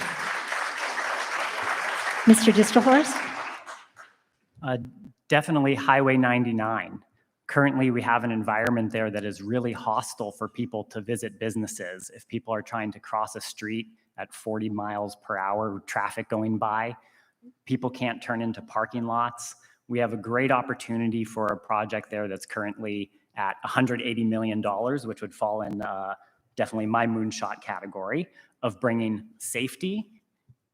Mr. Distelhorst? Definitely Highway 99. Currently, we have an environment there that is really hostile for people to visit businesses. If people are trying to cross a street at 40 miles per hour, with traffic going by, people can't turn into parking lots. We have a great opportunity for a project there that's currently at $180 million, which would fall in definitely my moonshot category of bringing safety,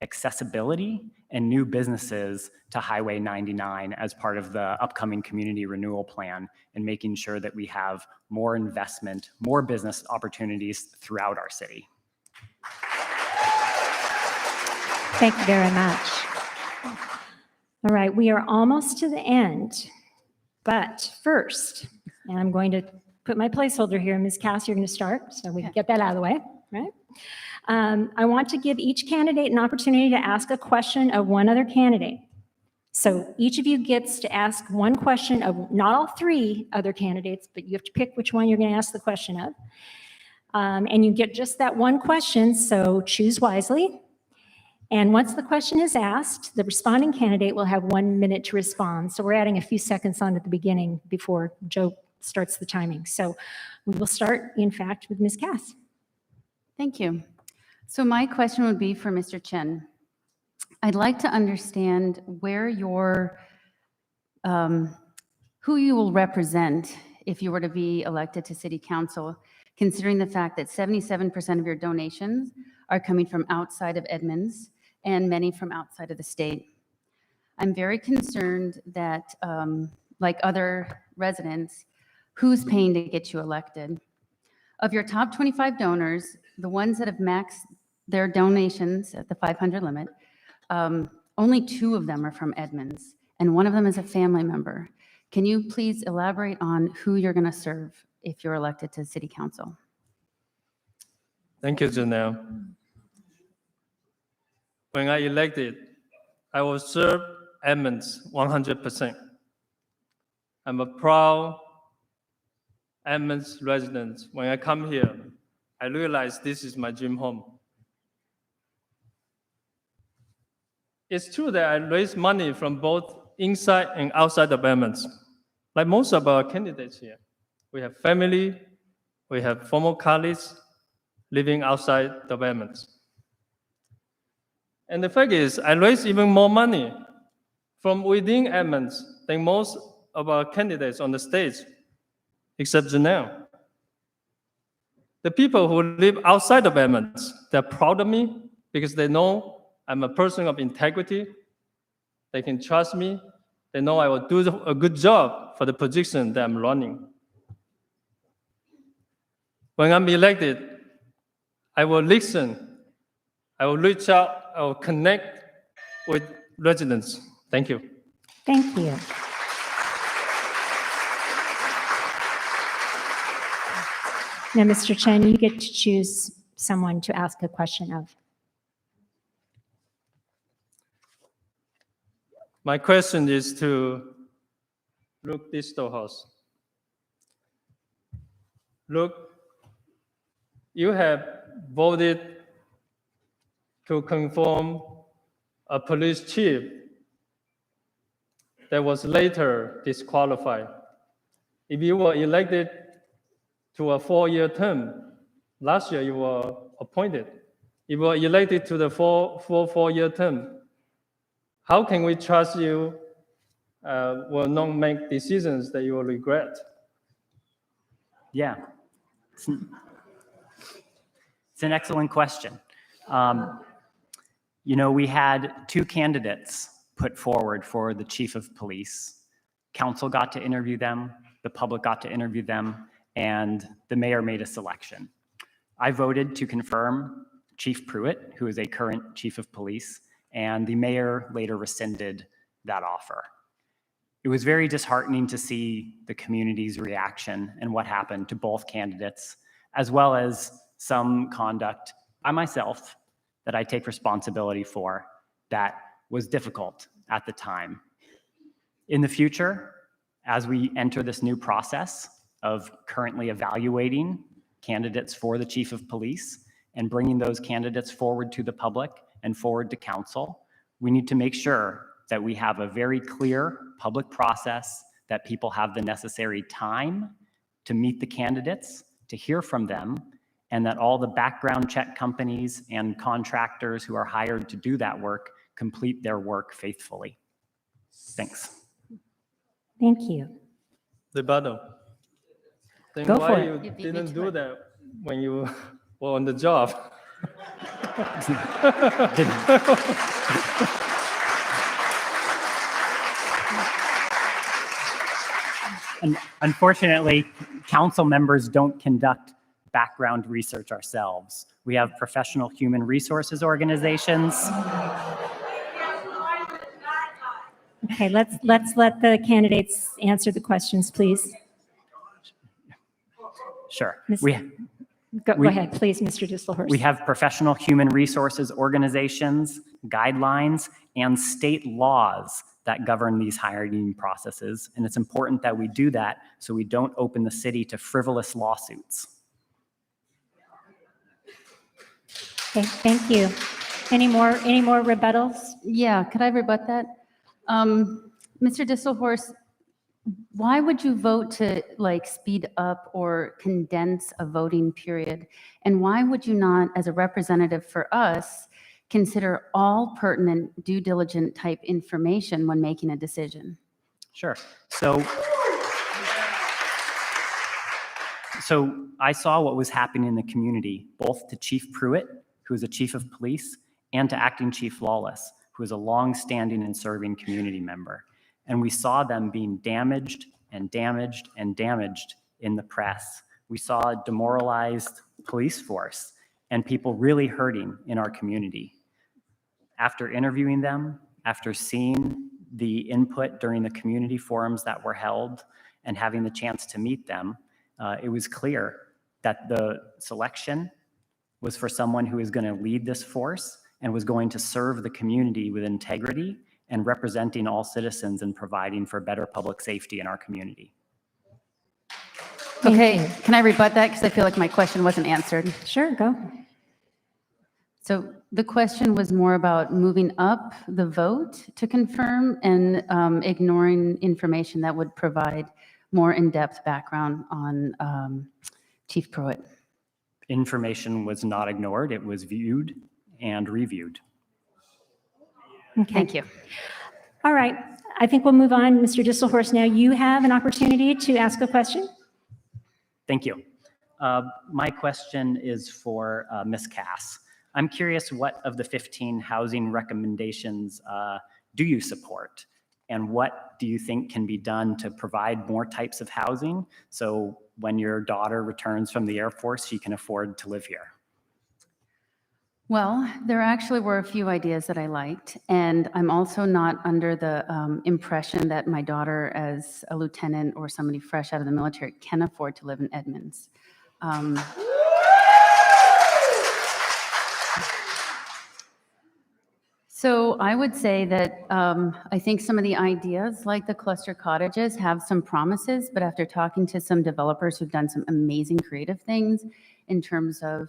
accessibility, and new businesses to Highway 99 as part of the upcoming community renewal plan, and making sure that we have more investment, more business opportunities throughout our city. Thank you very much. All right, we are almost to the end, but first, and I'm going to put my placeholder here. Ms. Cass, you're going to start, so we can get that out of the way, right? I want to give each candidate an opportunity to ask a question of one other candidate. So each of you gets to ask one question of not all three other candidates, but you have to pick which one you're going to ask the question of. And you get just that one question, so choose wisely. And once the question is asked, the responding candidate will have 1 minute to respond. So we're adding a few seconds on at the beginning before Joe starts the timing. So we will start, in fact, with Ms. Cass. Thank you. So my question would be for Mr. Chen. I'd like to understand where who you will represent if you were to be elected to City Council, considering the fact that 77% of your donations are coming from outside of Edmonds and many from outside of the state. I'm very concerned that, like other residents, who's paying to get you elected? Of your top 25 donors, the ones that have maxed their donations at the 500 limit, only 2 of them are from Edmonds, and 1 of them is a family member. Can you please elaborate on who you're going to serve if you're elected to City Council? Thank you, Janelle. When I elected, I will serve Edmonds 100%. I'm a proud Edmonds resident. When I come here, I realize this is my dream home. It's true that I raise money from both inside and outside of Edmonds. Like most of our candidates here, we have family, we have former colleagues living outside of Edmonds. And the fact is, I raise even more money from within Edmonds than most of our candidates on the stage, except Janelle. The people who live outside of Edmonds, they're proud of me because they know I'm a person of integrity. They can trust me. They know I will do a good job for the position that I'm running. When I'm elected, I will listen. I will reach out. I will connect with residents. Thank you. Thank you. Now, Mr. Chen, you get to choose someone to ask a question of. My question is to Luke Distelhorst. Luke, you have voted to confirm a police chief that was later disqualified. If you were elected to a 4-year term, last year you were appointed. If you were elected to the 4-year term, how can we trust you will not make decisions that you will regret? Yeah. It's an excellent question. You know, we had 2 candidates put forward for the chief of police. Council got to interview them, the public got to interview them, and the mayor made a selection. I voted to confirm Chief Pruitt, who is a current chief of police, and the mayor later rescinded that offer. It was very disheartening to see the community's reaction and what happened to both candidates, as well as some conduct by myself that I take responsibility for that was difficult at the time. In the future, as we enter this new process of currently evaluating candidates for the chief of police and bringing those candidates forward to the public and forward to council, we need to make sure that we have a very clear public process, that people have the necessary time to meet the candidates, to hear from them, and that all the background check companies and contractors who are hired to do that work complete their work faithfully. Thanks. Thank you. Rebuttal. Then Go why for it. you You beat me didn't to do it. that when you were on the job? And unfortunately, council members don't conduct background research ourselves. We have professional human resources organizations. Okay, let's let the candidates answer the questions, please. Sure. Miss- We Go ahead, please, Mr. Distelhorst. We have professional human resources organizations, guidelines, and state laws that govern these hiring processes. And it's important that we do that so we don't open the city to frivolous lawsuits. Okay, thank you. Any more rebuttals? Yeah, could I rebut that? Mr. Distelhorst, why would you vote to like speed up or condense a voting period? And why would you not, as a representative for us, consider all pertinent due diligent type information when making a decision? Sure. So I saw what was happening in the community, both to Chief Pruitt, who is a chief of police, and to Acting Chief Lawless, who is a long-standing and serving community member. And we saw them being damaged and damaged and damaged in the press. We saw a demoralized police force and people really hurting in our community. After interviewing them, after seeing the input during the community forums that were held and having the chance to meet them, it was clear that the selection was for someone who is going to lead this force and was going to serve the community with integrity and representing all citizens and providing for better public safety in our community. Thank Okay, you. can I rebut that? Because I feel like my question wasn't answered. Sure, go. So the question was more about moving up the vote to confirm and ignoring information that would provide more in-depth background on Chief Pruitt. Information was not ignored, it was viewed and reviewed. Okay. Thank you. All right, I think we'll move on. Mr. Distelhorst, now you have an opportunity to ask a question. Thank you. My question is for Ms. Cass. I'm curious, what of the 15 housing recommendations do you support? And what do you think can be done to provide more types of housing so when your daughter returns from the Air Force, she can afford to live here? Well, there actually were a few ideas that I liked, and I'm also not under the impression that my daughter, as a lieutenant or somebody fresh out of the military, can afford to live in Edmonds. So I would say that I think some of the ideas, like the cluster cottages, have some promises, but after talking to some developers who've done some amazing creative things in terms of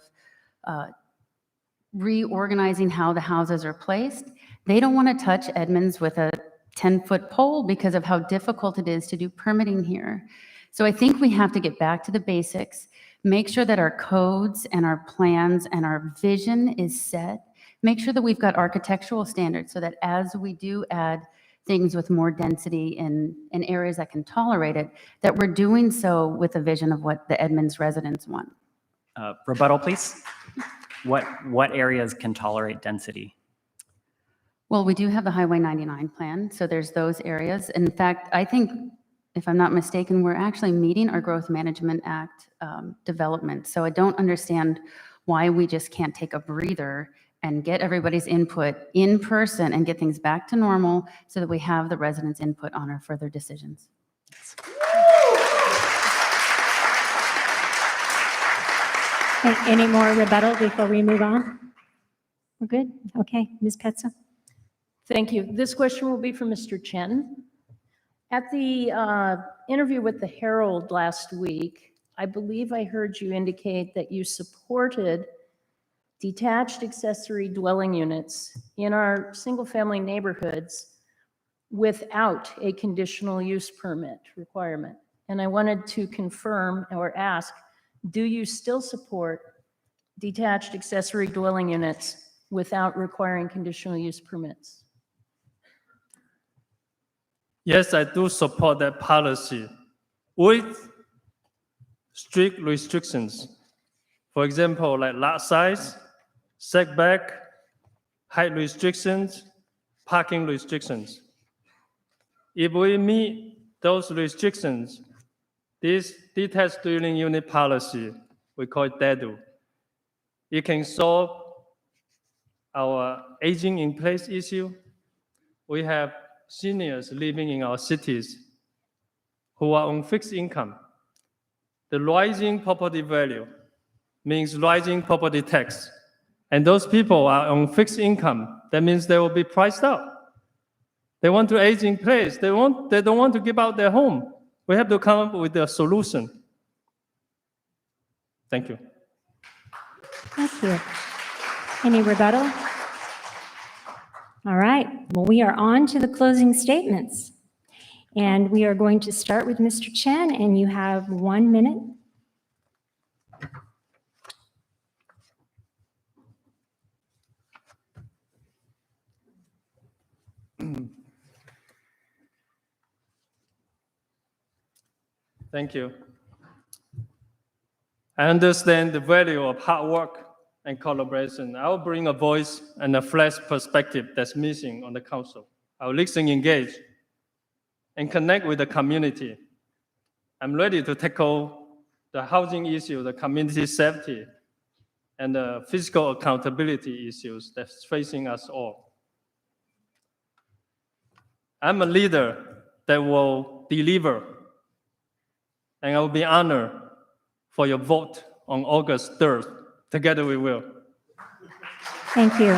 reorganizing how the houses are placed, they don't want to touch Edmonds with a 10-foot pole because of how difficult it is to do permitting here. So I think we have to get back to the basics, make sure that our codes and our plans and our vision is set, make sure that we've got architectural standards so that as we do add things with more density in areas that can tolerate it, that we're doing so with a vision of what the Edmonds residents want. Rebuttal, please. What areas can tolerate density? Well, we do have the Highway 99 plan, so there's those areas. In fact, I think, if I'm not mistaken, we're actually meeting our Growth Management Act development. So I don't understand why we just can't take a breather and get everybody's input in person and get things back to normal so that we have the residents' input on our further decisions. Any more rebuttal before we move on? We're good? Okay, Ms. Petsa? Thank you. This question will be for Mr. Chen. At the interview with the Herald last week, I believe I heard you indicate that you supported detached accessory dwelling units in our single-family neighborhoods without a conditional use permit requirement. And I wanted to confirm or ask, do you still support detached accessory dwelling units without requiring conditional use permits? Yes, I do support that policy with strict restrictions. For example, like lot size, setback, height restrictions, parking restrictions. If we meet those restrictions, this detached dwelling unit policy, we call it DADU, it can solve our aging in place issue. We have seniors living in our cities who are on fixed income. The rising property value means rising property tax. And those people are on fixed income. That means they will be priced out. They want to age in place. They don't want to give out their home. We have to come up with a solution. Thank you. Thank you. Any rebuttal? All right, well, we are on to the closing statements. And we are going to start with Mr. Chen, and you have 1 minute. Thank you. I understand the value of hard work and collaboration. I will bring a voice and a fresh perspective that's missing on the council. I will listen, engage, and connect with the community. I'm ready to tackle the housing issue, the community safety, and the fiscal accountability issues that's facing us all. I'm a leader that will deliver, and I will be honored for your vote on August 3rd. Together we will. Thank you.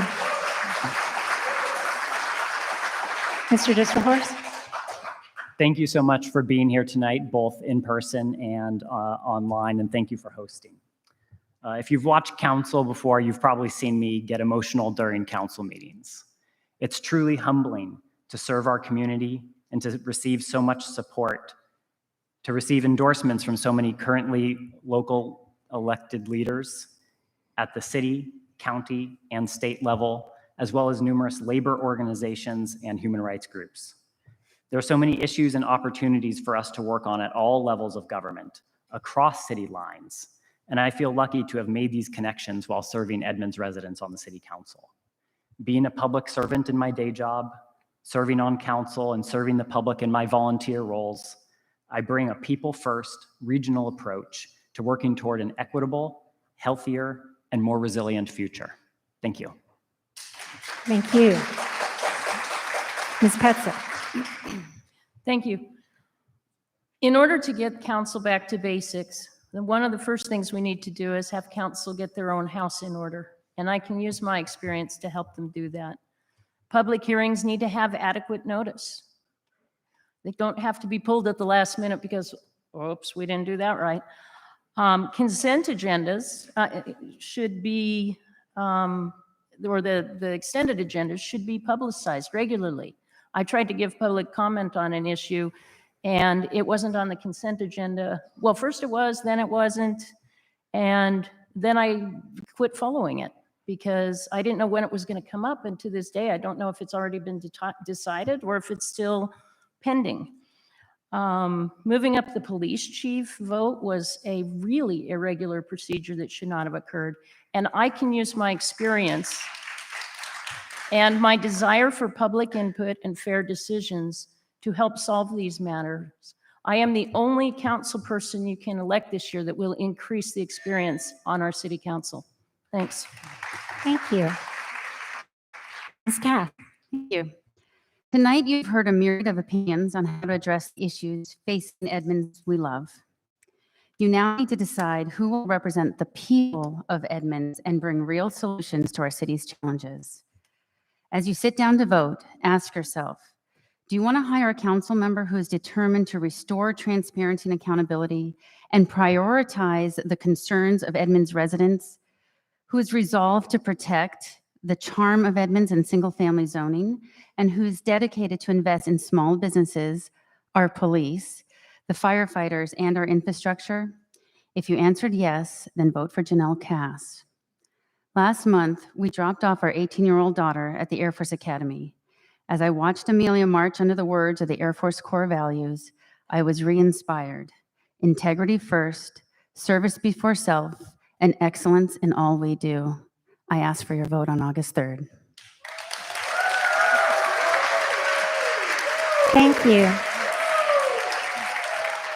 Mr. Distelhorst? Thank you so much for being here tonight, both in person and online, and thank you for hosting. If you've watched council before, you've probably seen me get emotional during council meetings. It's truly humbling to serve our community and to receive so much support, to receive endorsements from so many currently local elected leaders at the city, county, and state level, as well as numerous labor organizations and human rights groups. There are so many issues and opportunities for us to work on at all levels of government, across city lines, and I feel lucky to have made these connections while serving Edmonds residents on the city council. Being a public servant in my day job, serving on council, and serving the public in my volunteer roles, I bring a people-first regional approach to working toward an equitable, healthier, and more resilient future. Thank you. Thank you. Ms. Petsa? Thank you. In order to get council back to basics, then one of the first things we need to do is have council get their own house in order. And I can use my experience to help them do that. Public hearings need to have adequate notice. They don't have to be pulled at the last minute because, oops, we didn't do that right. Consent agendas should be, or the extended agendas should be publicized regularly. I tried to give public comment on an issue, and it wasn't on the consent agenda. Well, first it was, then it wasn't, and then I quit following it because I didn't know when it was going to come up, and to this day, I don't know if it's already been decided or if it's still pending. Moving up the police chief vote was a really irregular procedure that should not have occurred, and I can use my experience and my desire for public input and fair decisions to help solve these matters. I am the only council person you can elect this year that will increase the experience on our city council. Thanks. Thank you. Ms. Cass. Thank you. Tonight, you've heard a myriad of opinions on how to address the issues facing Edmonds we love. You now need to decide who will represent the people of Edmonds and bring real solutions to our city's challenges. As you sit down to vote, ask yourself, do you want to hire a council member who is determined to restore transparency and accountability and prioritize the concerns of Edmonds residents, who is resolved to protect the charm of Edmonds and single-family zoning, and who's dedicated to invest in small businesses, our police, the firefighters, and our infrastructure? If you answered yes, then vote for Janelle Cass. Last month, we dropped off our 18-year-old daughter at the Air Force Academy. As I watched Amelia march under the words of the Air Force core values, I was re-inspired. Integrity first, service before self, and excellence in all we do. I ask for your vote on August 3rd. Thank you.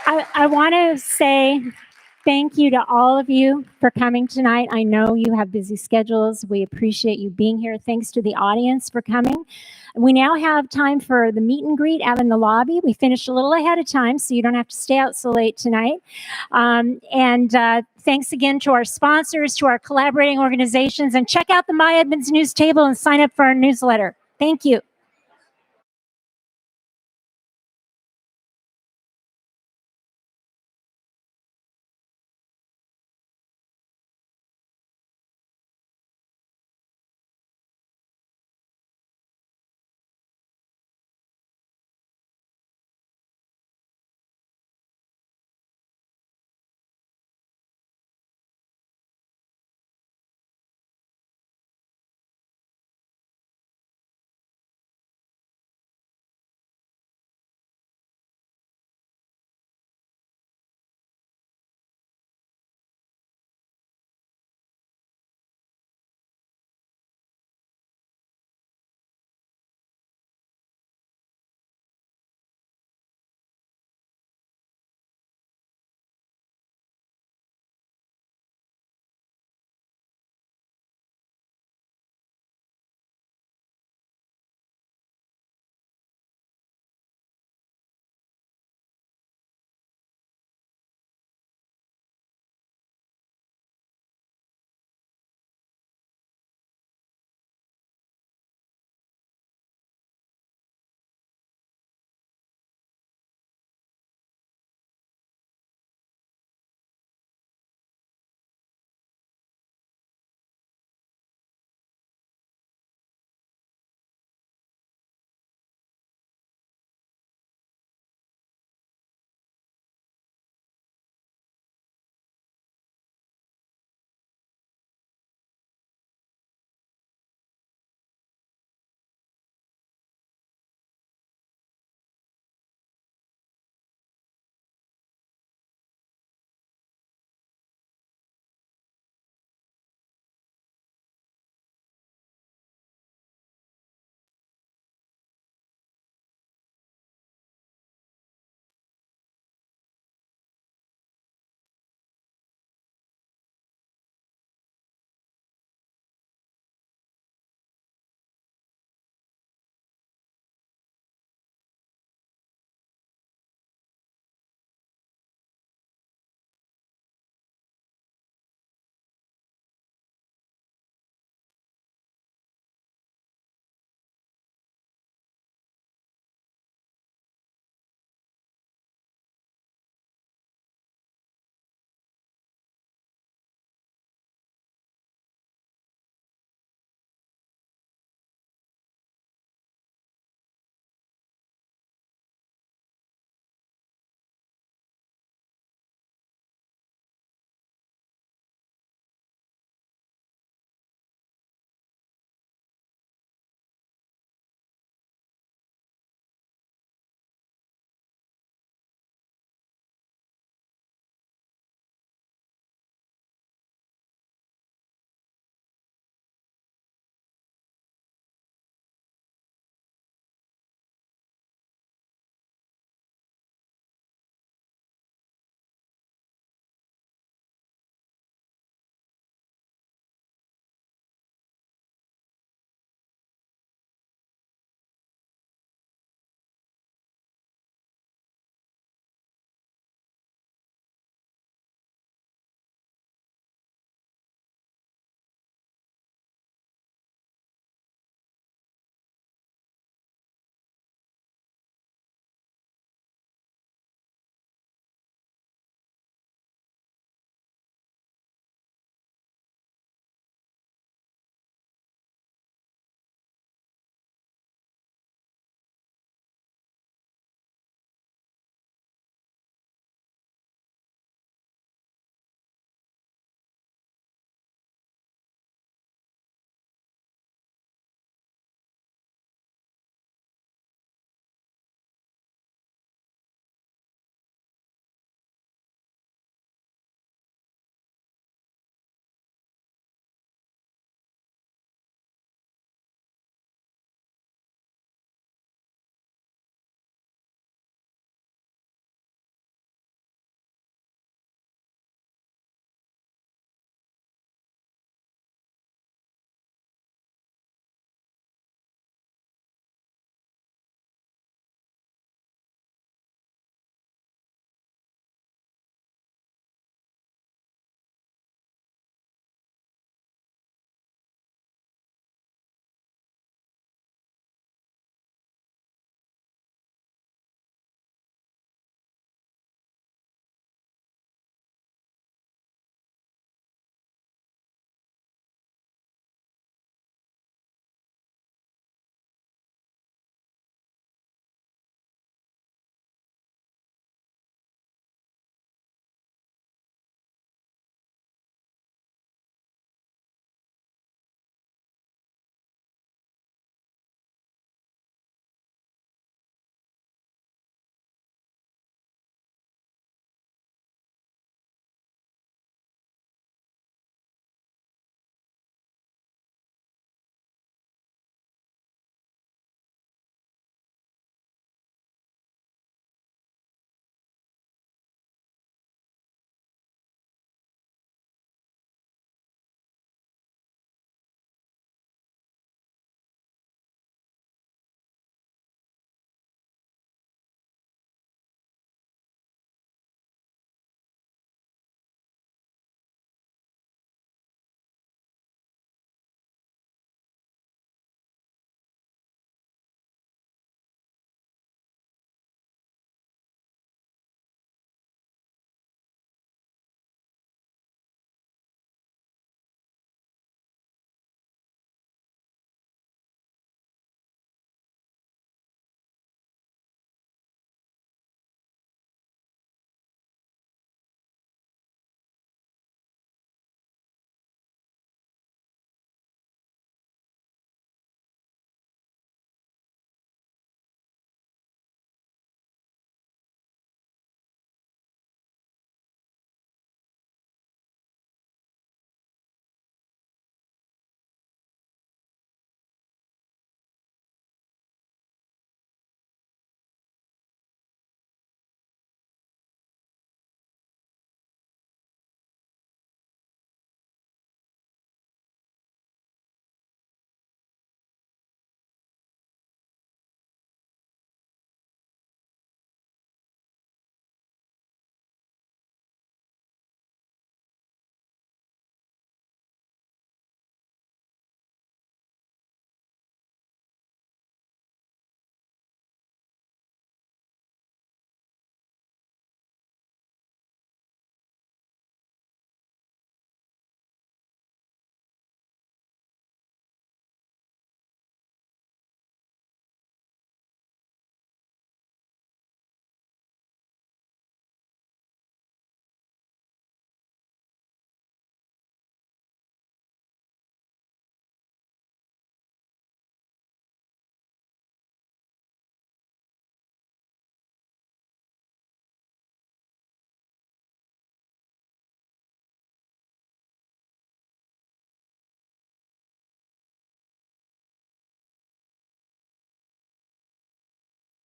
I want to say thank you to all of you for coming tonight. I know you have busy schedules. We appreciate you being here. Thanks to the audience for coming. We now have time for the meet and greet out in the lobby. We finished a little ahead of time, so you don't have to stay out so late tonight. Thanks again to our sponsors, to our collaborating organizations, and check out the My Edmonds News table and sign up for our newsletter. Thank you.